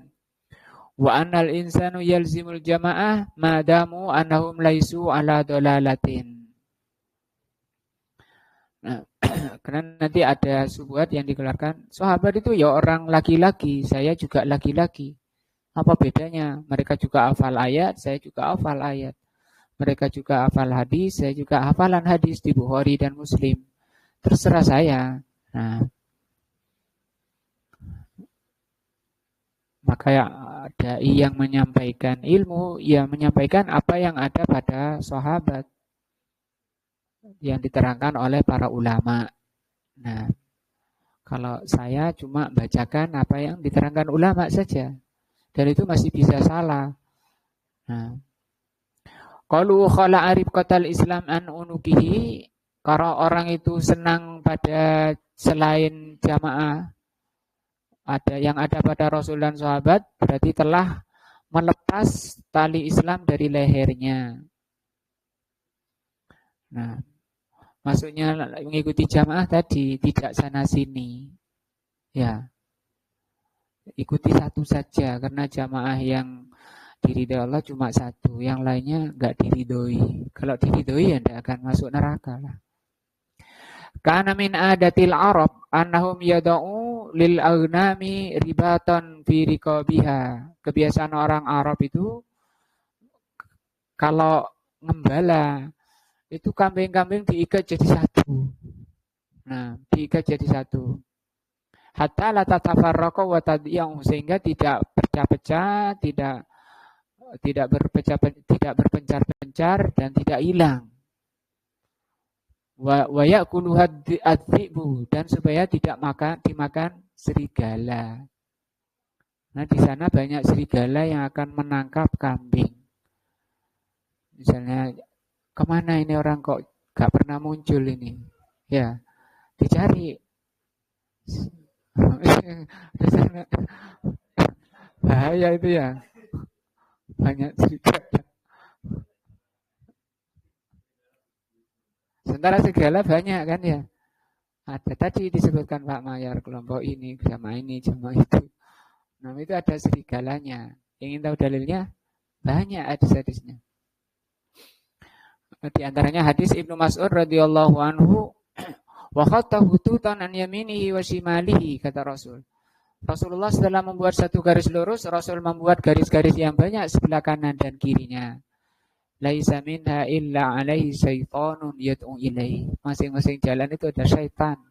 Wa annal insanu yalzimul jamaah madamu annahum laisu ala dolalatin. Nah, karena nanti ada subuhat yang dikeluarkan, sahabat itu ya orang laki-laki, saya juga laki-laki. Apa bedanya? Mereka juga hafal ayat, saya juga hafal ayat. Mereka juga hafal hadis, saya juga hafalan hadis di Bukhari dan Muslim. Terserah saya. Nah, maka dai yang menyampaikan ilmu, ya menyampaikan apa yang ada pada sahabat yang diterangkan oleh para ulama. Nah, kalau saya cuma bacakan apa yang diterangkan ulama saja, dan itu masih bisa salah. Nah, qalu khala arif qatal Islam an unukihi, kalau orang itu senang pada selain jamaah ada yang ada pada Rasul dan sahabat, berarti telah melepas tali Islam dari lehernya. Nah, maksudnya mengikuti jamaah tadi tidak sana sini. Ya, ikuti satu saja karena jamaah yang diridhoi Allah cuma satu, yang lainnya enggak diridhoi. Kalau diridhoi ya enggak akan masuk neraka lah. Kana min adatil Arab annahum yada'u lil aghnami ribatan fi riqabiha. Kebiasaan orang Arab itu kalau ngembala itu kambing-kambing diikat jadi satu. Nah, diikat jadi satu. Hatta la tatafarraqa wa tadiya'u, sehingga tidak pecah-pecah, tidak berpencar-pencar dan tidak hilang. Wa ya'kulu adh-dhi'bu, dan supaya tidak dimakan serigala. Nah, di sana banyak serigala yang akan menangkap kambing. Misalnya, kemana ini orang kok gak pernah muncul ini? Ya, dicari. Bahaya itu ya. Banyak serigala. Sementara serigala banyak kan ya. Ada tadi disebutkan Pak Mayar, kelompok ini sama itu. Nah, itu ada serigalanya. Ingin tahu dalilnya? Banyak hadis-hadisnya. Di antaranya hadis Ibnu Mas'ud radhiyallahu anhu, wa khatta hututan an yaminihi wa shimalihi, kata Rasul. Rasulullah setelah membuat satu garis lurus, Rasul membuat garis-garis yang banyak sebelah kanan dan kirinya. Laisa minha illa alaihi syaitanun yad'u ilaihi. Masing-masing jalan itu ada syaitan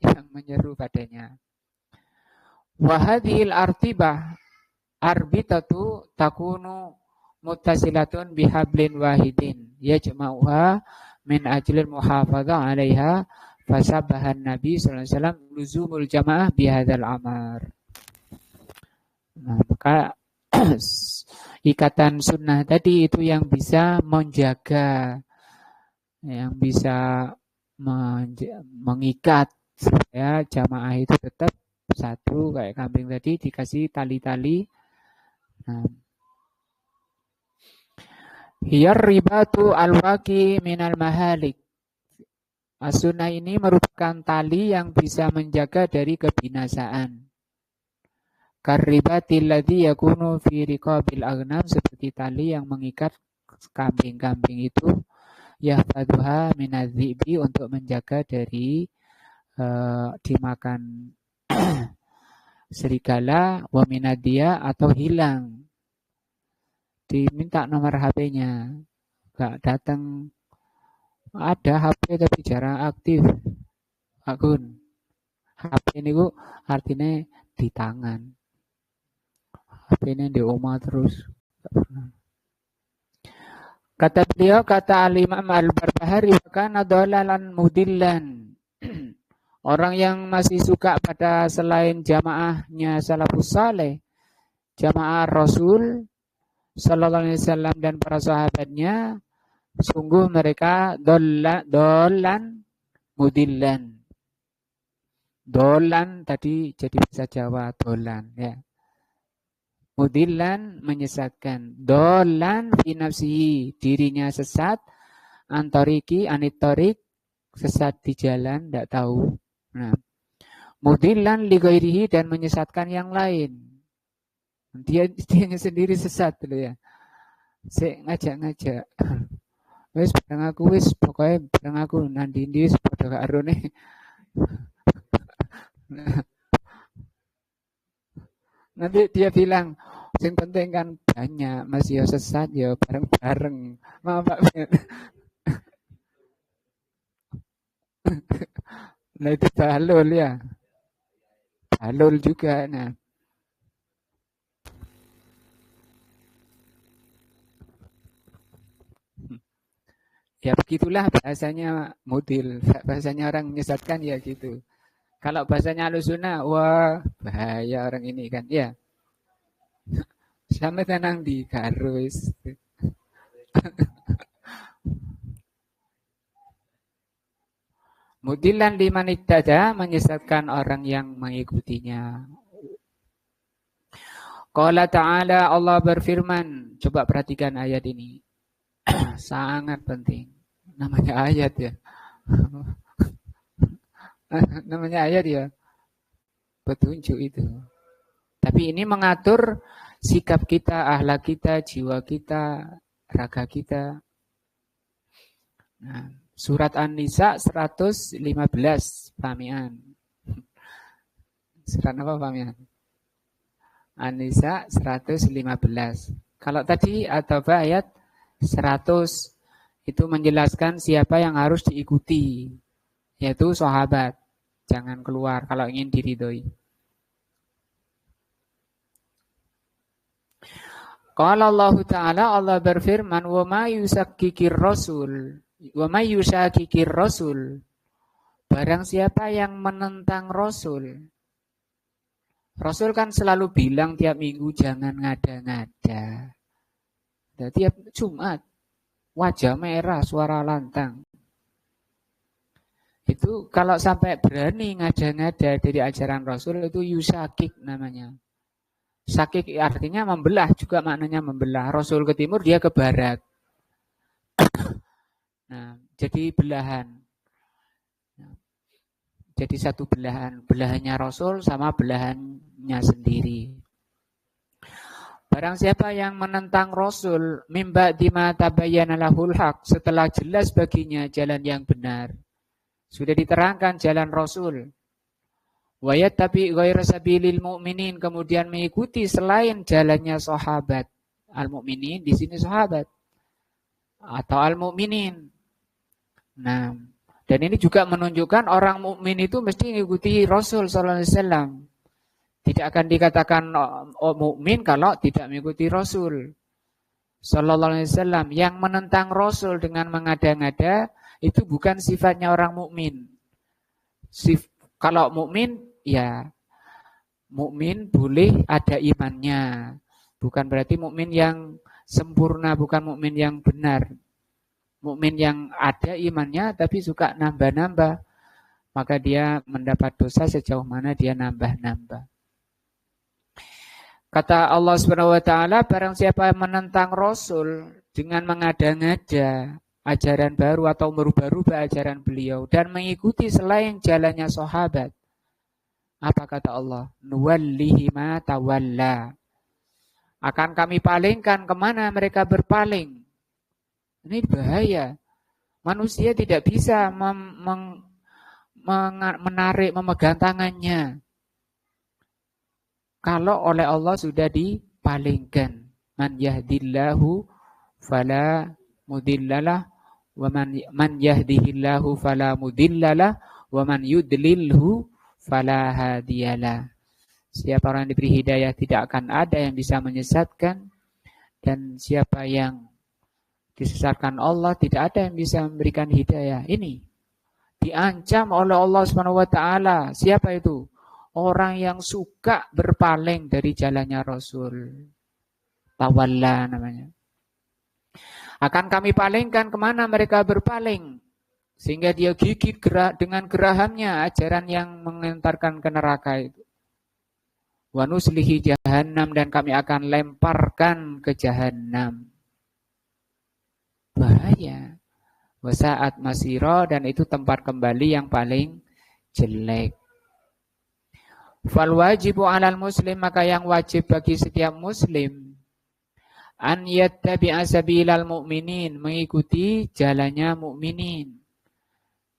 yang menyeru padanya. Wa hadhil artibah arbitatu takunu muttasilatun bihablin wahidin yajma'uha min ajlil muhafadzah 'alaiha, fasabahan Nabi sallallahu alaihi wasallam luzumul jamaah bihadzal amar. Nah, maka ikatan sunnah tadi itu yang bisa menjaga, yang bisa mengikat supaya jamaah itu tetap satu, kayak kambing tadi dikasih tali-tali. Nah, hiyar ribatu alwaqi minal mahalik. As-sunnah ini merupakan tali yang bisa menjaga dari kebinasaan. Karribatil ladzi yakunu fi riqabil aghnam, seperti tali yang mengikat kambing-kambing itu, yahfadhuha minadh-dhi'bi, untuk menjaga dari dimakan serigala, wa minadhiya, atau hilang. Diminta nomor HP-nya, enggak datang. Ada HP tapi jarang aktif. Akun HP ini ku artinya di tangan. HP ini di rumah terus. Kata beliau, kata Al-Imam Al-Barbahari, kana dhalalan mudillan. Orang yang masih suka pada selain jamaahnya salafus saleh, jamaah Rasul sallallahu alaihi wasallam dan para sahabatnya, sungguh mereka dolan mudillan. Dolan tadi jadi bahasa Jawa, dolan ya. Mudillan, menyesatkan. Dolan fi nafsihi, dirinya sesat. Antoriki, anitorik, sesat di jalan, tidak tahu. Nah, mudillan li ghairihi, dan menyesatkan yang lain. Dia sendiri sesat dulu ya. Saya ngajak-ngajak. Wis bareng aku, wis pokoknya bareng aku nandi wis padha karo ne. Nanti dia bilang, Yang penting kan banyak, masih ya sesat ya bareng-bareng. Maaf Pak. Nah itu balul ya. Balul juga. Nah, ya begitulah bahasanya mudil. Bahasanya orang menyesatkan ya gitu. Kalau bahasanya alusuna, wah bahaya orang ini kan. Ya, sampai tenang di garus. Mudilan liman ittada, menyesatkan orang yang mengikutinya. Qala ta'ala, Allah berfirman. Coba perhatikan ayat ini. Sangat penting. Namanya ayat ya. Namanya ayat ya. Petunjuk itu. Tapi ini mengatur sikap kita, akhlak kita, jiwa kita, raga kita. Nah, surat An-Nisa 115, Pamian. Surat apa Pamian? An-Nisa 115. Kalau tadi atau ayat 100 itu menjelaskan siapa yang harus diikuti, yaitu sahabat. Jangan keluar kalau ingin diridhoi. Qala Allah Ta'ala, Allah berfirman, "Wa ma yusakkikir rasul." Wa ma yusakkikir rasul. Barang siapa yang menentang Rasul. Rasul kan selalu bilang tiap minggu jangan ngada-ngada. Nah, tiap Jumat wajah merah, suara lantang. Itu kalau sampai berani ngada-ngada dari ajaran Rasul itu yusakik namanya. Sakik artinya membelah, juga maknanya membelah. Rasul ke timur, dia ke barat. Nah, jadi belahan. Jadi satu belahan. Belahannya Rasul sama belahannya sendiri. Barang siapa yang menentang Rasul, mimba dima tabayyana lahul haq, setelah jelas baginya jalan yang benar. Sudah diterangkan jalan Rasul. Wayat tapi ghaira sabilil mu'minin, kemudian mengikuti selain jalannya sahabat. Al-mu'minin di sini sahabat atau al-mu'minin. Nah, dan ini juga menunjukkan orang mukmin itu mesti mengikuti Rasul sallallahu alaihi wasallam. Tidak akan dikatakan mukmin kalau tidak mengikuti Rasul sallallahu alaihi wasallam. Yang menentang Rasul dengan mengada-ngada itu bukan sifatnya orang mukmin. Kalau mukmin ya mukmin boleh ada imannya. Bukan berarti mukmin yang sempurna, bukan mukmin yang benar. Mukmin yang ada imannya tapi suka nambah-nambah, maka dia mendapat dosa sejauh mana dia nambah-nambah. Kata Allah Subhanahu wa taala, barang siapa yang menentang Rasul dengan mengada-ngada ajaran baru atau merubah-rubah ajaran beliau dan mengikuti selain jalannya sahabat. Apa kata Allah? Nuwallihi ma tawalla. Akan kami palingkan kemana mereka berpaling. Ini bahaya. Manusia tidak bisa menarik, memegang tangannya. Kalau oleh Allah sudah dipalingkan. Man yahdillahu fala mudillalah. Wa man yahdihillahu fala mudillalah. Wa man yudlilhu fala hadiyalah. Siapa orang yang diberi hidayah tidak akan ada yang bisa menyesatkan. Dan siapa yang disesatkan Allah, tidak ada yang bisa memberikan hidayah. Ini diancam oleh Allah Subhanahu wa taala. Siapa itu? Orang yang suka berpaling dari jalannya Rasul. Tawalla namanya. Akan kami palingkan kemana mereka berpaling. Sehingga dia gigit dengan gerahamnya ajaran yang mengantarkan ke neraka itu. Wa nuslihi jahannam, dan kami akan lemparkan ke jahannam. Bahaya. Wasaat masiro, dan itu tempat kembali yang paling jelek. Fal wajibu alal muslim, maka yang wajib bagi setiap muslim an yattabi'a sabilal mu'minin, mengikuti jalannya mukminin,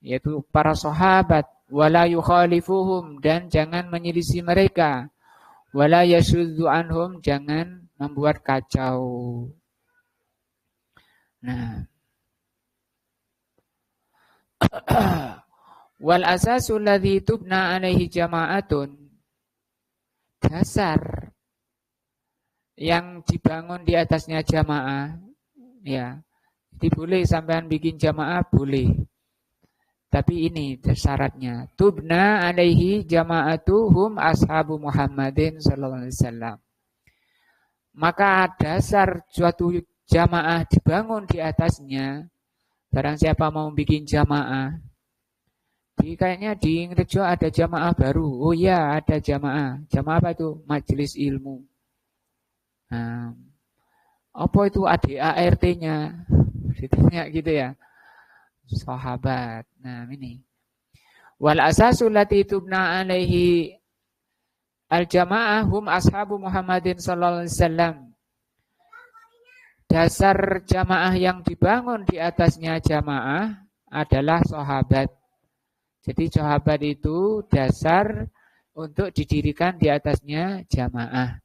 yaitu para sahabat, wala yukhalifuhum, dan jangan menyelisih mereka, wala yashuddu anhum, jangan membuat kacau. Nah, wal asasul ladzi tubna alaihi jama'atun, dasar yang dibangun di atasnya jamaah, ya. Jadi boleh sampean bikin jamaah, boleh. Tapi ini syaratnya. Tubna alaihi jama'atuhum ashabu Muhammadin sallallahu alaihi wasallam. Maka dasar suatu jamaah dibangun di atasnya. Barang siapa mau bikin jamaah. Kayaknya di Ngrejo ada jamaah baru. Oh iya, ada jamaah. Jamaah apa itu? Majelis ilmu. Nah, apa itu ADART-nya? Ditanya gitu ya. Sahabat. Nah, ini. Wal asasul lati tubna alaihi al-jamaah hum ashabu Muhammadin sallallahu alaihi wasallam. Dasar jamaah yang dibangun di atasnya jamaah adalah sahabat. Jadi sahabat itu dasar untuk didirikan di atasnya jamaah.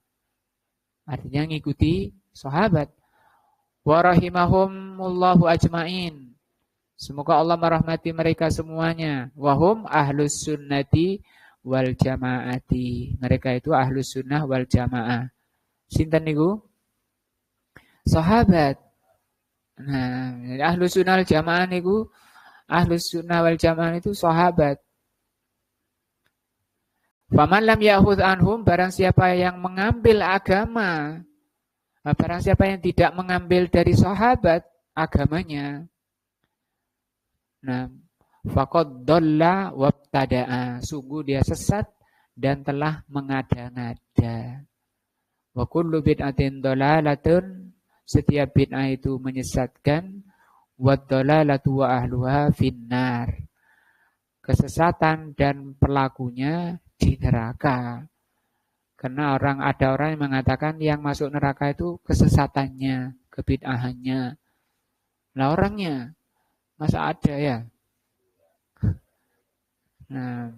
Artinya ngikuti sahabat. Wa rahimahumullahu ajmain. Semoga Allah merahmati mereka semuanya. Wahum ahlus sunnati wal jamaati. Mereka itu ahlus sunnah wal jamaah. Sinten niku? Sahabat. Nah, ahlus sunnah wal jamaah niku, ahlus sunnah wal jamaah itu sahabat. Faman lam ya'khudh anhum, barang siapa yang mengambil agama, barang siapa yang tidak mengambil dari sahabat agamanya, nah, faqad dhalla wabtada'a, sungguh dia sesat dan telah mengada-ngada. Wa kullu bid'atin dhalalatun, setiap bid'ah itu menyesatkan. Wa dhalalatu wa ahluha finnar, kesesatan dan pelakunya di neraka. Karena ada orang yang mengatakan yang masuk neraka itu kesesatannya, kebid'ahannya. Lah orangnya masa ada ya? Nah,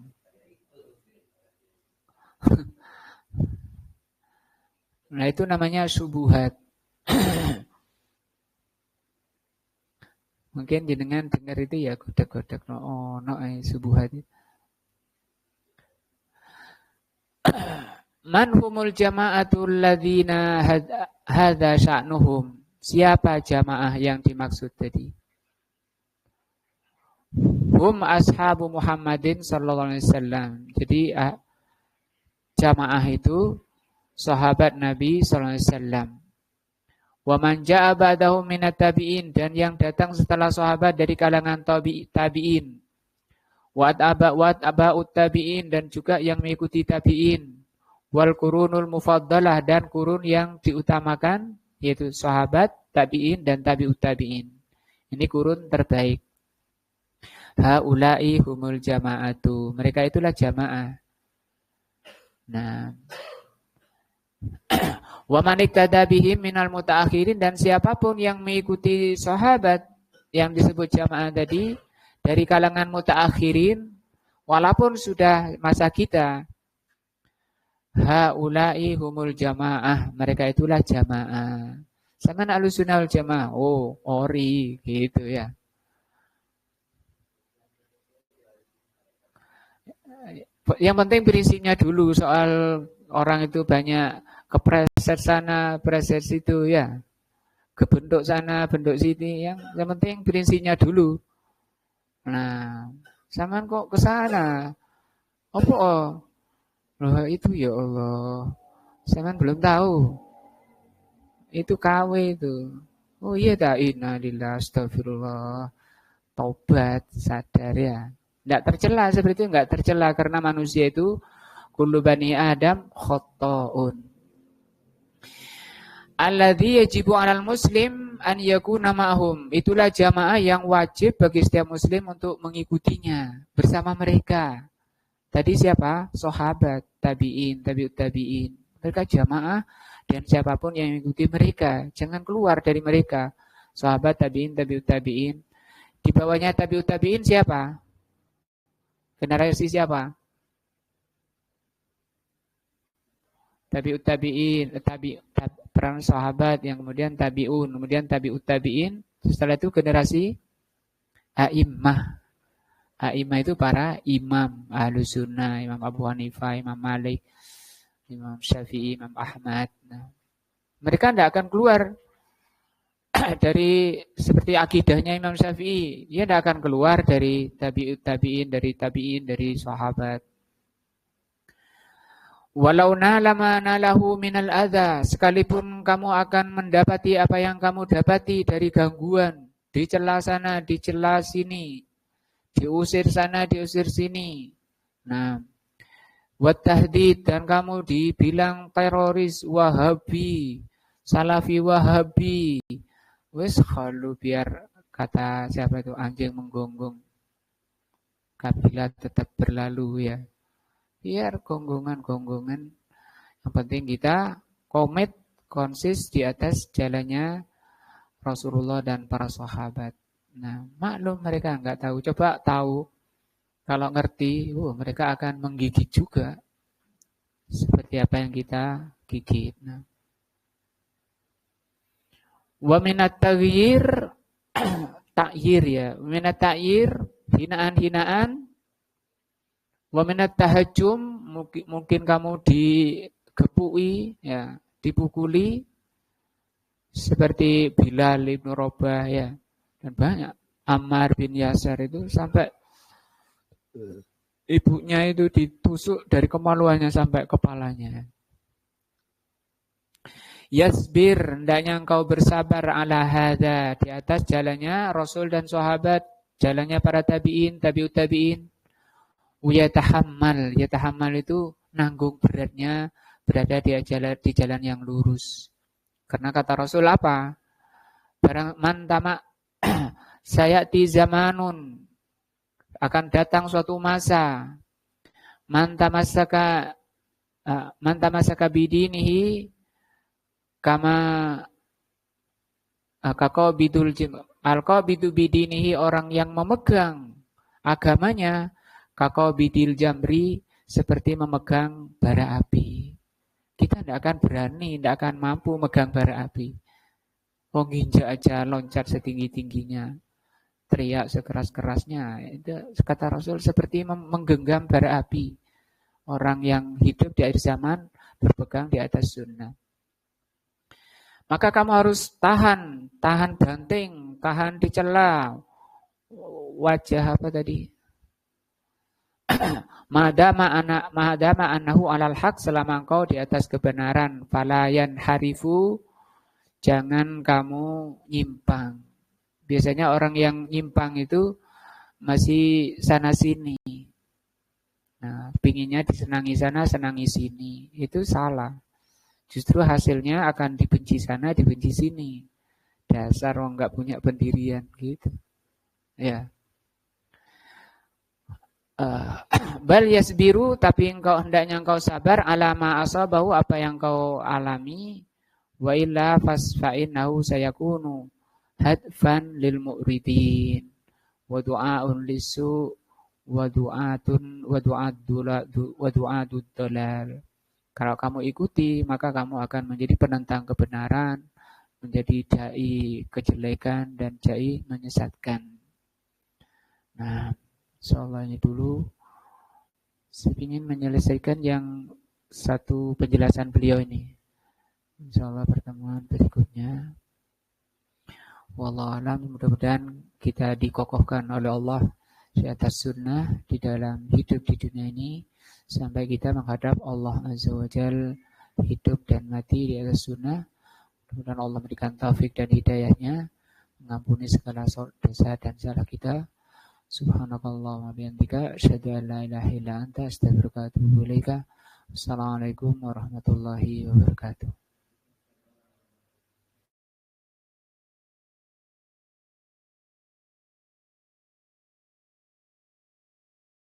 nah itu namanya subuhat. Mungkin jenengan dengar itu ya godek-godek no subuhat itu. Man humul jama'atul ladzina hadza sya'nuhum. Siapa jamaah yang dimaksud tadi? Hum ashabu Muhammadin sallallahu alaihi wasallam. Jadi jamaah itu sahabat Nabi sallallahu alaihi wasallam. Wa man jaa ba'dahum minat tabi'in, dan yang datang setelah sahabat dari kalangan tabi'in. Wa atba'ut tabi'in, dan juga yang mengikuti tabi'in. Wal qurunul mufaddalah, dan kurun yang diutamakan yaitu sahabat, tabi'in dan tabi'ut tabi'in. Ini kurun terbaik. Haula'i humul jama'atu. Mereka itulah jamaah. Nah, wa man iktada bihim minal mutaakhirin, dan siapapun yang mengikuti sahabat yang disebut jamaah tadi dari kalangan mutaakhirin walaupun sudah masa kita, haula'i humul jamaah, mereka itulah jamaah. Sama ahlussunnah wal jamaah. Oh, ori gitu ya. Yang penting prinsipnya dulu, soal orang itu banyak kepreset sana, preset situ ya. Kebentuk sana, bentuk sini, yang penting prinsipnya dulu. Nah, sampean kok ke sana? Apa? Loh, itu ya Allah. Sampean belum tahu. Itu KW itu. Oh iya dah, innalillah, astagfirullah. Taubat, sadar ya. Tidak tercela, seperti itu enggak tercela, karena manusia itu kullu bani Adam khotta'un. Alladzi yajibu 'alal muslim an yakuna ma'hum. Itulah jamaah yang wajib bagi setiap muslim untuk mengikutinya bersama mereka. Tadi siapa? Sahabat, tabi'in, tabi'ut tabi'in. Mereka jamaah dan siapapun yang mengikuti mereka, jangan keluar dari mereka. Sahabat, tabi'in, tabi'ut tabi'in. Di bawahnya tabi'ut tabi'in siapa? Generasi siapa? tabi'ut tabi'in, para sahabat, yang kemudian tabi'un, kemudian tabi'ut tabi'in, setelah itu generasi a'immah. A'immah itu para imam Ahlus Sunnah, Imam Abu Hanifah, Imam Malik, Imam Syafi'i, Imam Ahmad. Nah, mereka tidak akan keluar dari seperti akidahnya Imam Syafi'i. Dia tidak akan keluar dari tabi'ut tabi'in, dari sahabat. Walau nalama nalahu minal adha, sekalipun kamu akan mendapati apa yang kamu dapati dari gangguan, dicela sana, dicela sini, diusir sana, diusir sini. Nah, wat tahdid, dan kamu dibilang teroris, wahabi, salafi wahabi. Wes kalau biar kata siapa itu anjing menggonggong, kabilah tetap berlalu ya. Biar gonggongan-gonggongan, yang penting kita komit, konsis di atas jalannya Rasulullah dan para sahabat. Nah, maklum mereka nggak tahu. Coba tahu, kalau ngerti, mereka akan menggigit juga. Seperti apa yang kita gigit. Nah. Wa minat taghyir, takyir ya. Minat takyir, hinaan-hinaan. Wa minat tahajum, mungkin kamu digepui, ya, dipukuli, seperti Bilal ibn Rabah ya, dan banyak. Ammar bin Yasar itu sampai ibunya itu ditusuk dari kemaluannya sampai kepalanya. Yasbir, hendaknya engkau bersabar ala hadza, di atas jalannya Rasul dan sahabat, jalannya para tabi'in, tabi'ut tabi'in. Yatahammal itu nanggung beratnya berada di jalan yang lurus. Karena kata Rasul apa? Barang mantama sayati zamanun, akan datang suatu masa, mantamasaka bidinihi kama kaqabidul jim alqabidu bidinihi, orang yang memegang agamanya kaqabidil jamri, seperti memegang bara api. Kita tidak akan berani, tidak akan mampu megang bara api. Oh, nginjak aja, loncat setinggi-tingginya, teriak sekeras-kerasnya. Itu kata Rasul seperti menggenggam bara api. Orang yang hidup di akhir zaman berpegang di atas sunnah. Maka kamu harus tahan banting, tahan dicela. Wajah apa tadi? Madama annahu alal haq, selama engkau di atas kebenaran, falayan harifu, jangan kamu nyimpang. Biasanya orang yang nyimpang itu masih sana sini. Nah, pinginnya disenangi sana, senangi sini. Itu salah. Justru hasilnya akan dibenci sana, dibenci sini. Dasar orang nggak punya pendirian gitu. Ya. Bal yasbiru, tapi hendaknya engkau sabar ala ma asabahu, apa yang kau alami, wa illa fasfa'innahu sayakunu hadfan lil mu'ridin wa du'aun lisu wa du'adud dalal. Kalau kamu ikuti, maka kamu akan menjadi penentang kebenaran, menjadi dai kejelekan dan dai menyesatkan. Nah, insyaallah ini dulu. Saya ingin menyelesaikan yang satu penjelasan beliau ini. Insyaallah pertemuan berikutnya. Wallahu a'lam, mudah-mudahan kita dikokohkan oleh Allah di atas sunnah di dalam hidup di dunia ini sampai kita menghadap Allah Azza wa Jalla, hidup dan mati di atas sunnah. Mudah-mudahan Allah memberikan taufik dan hidayahnya, mengampuni segala dosa dan salah kita. Subhanakallahumma bihamdika asyhadu an la ilaha illa anta astaghfiruka wa atubu ilaika. Assalamualaikum warahmatullahi wabarakatuh.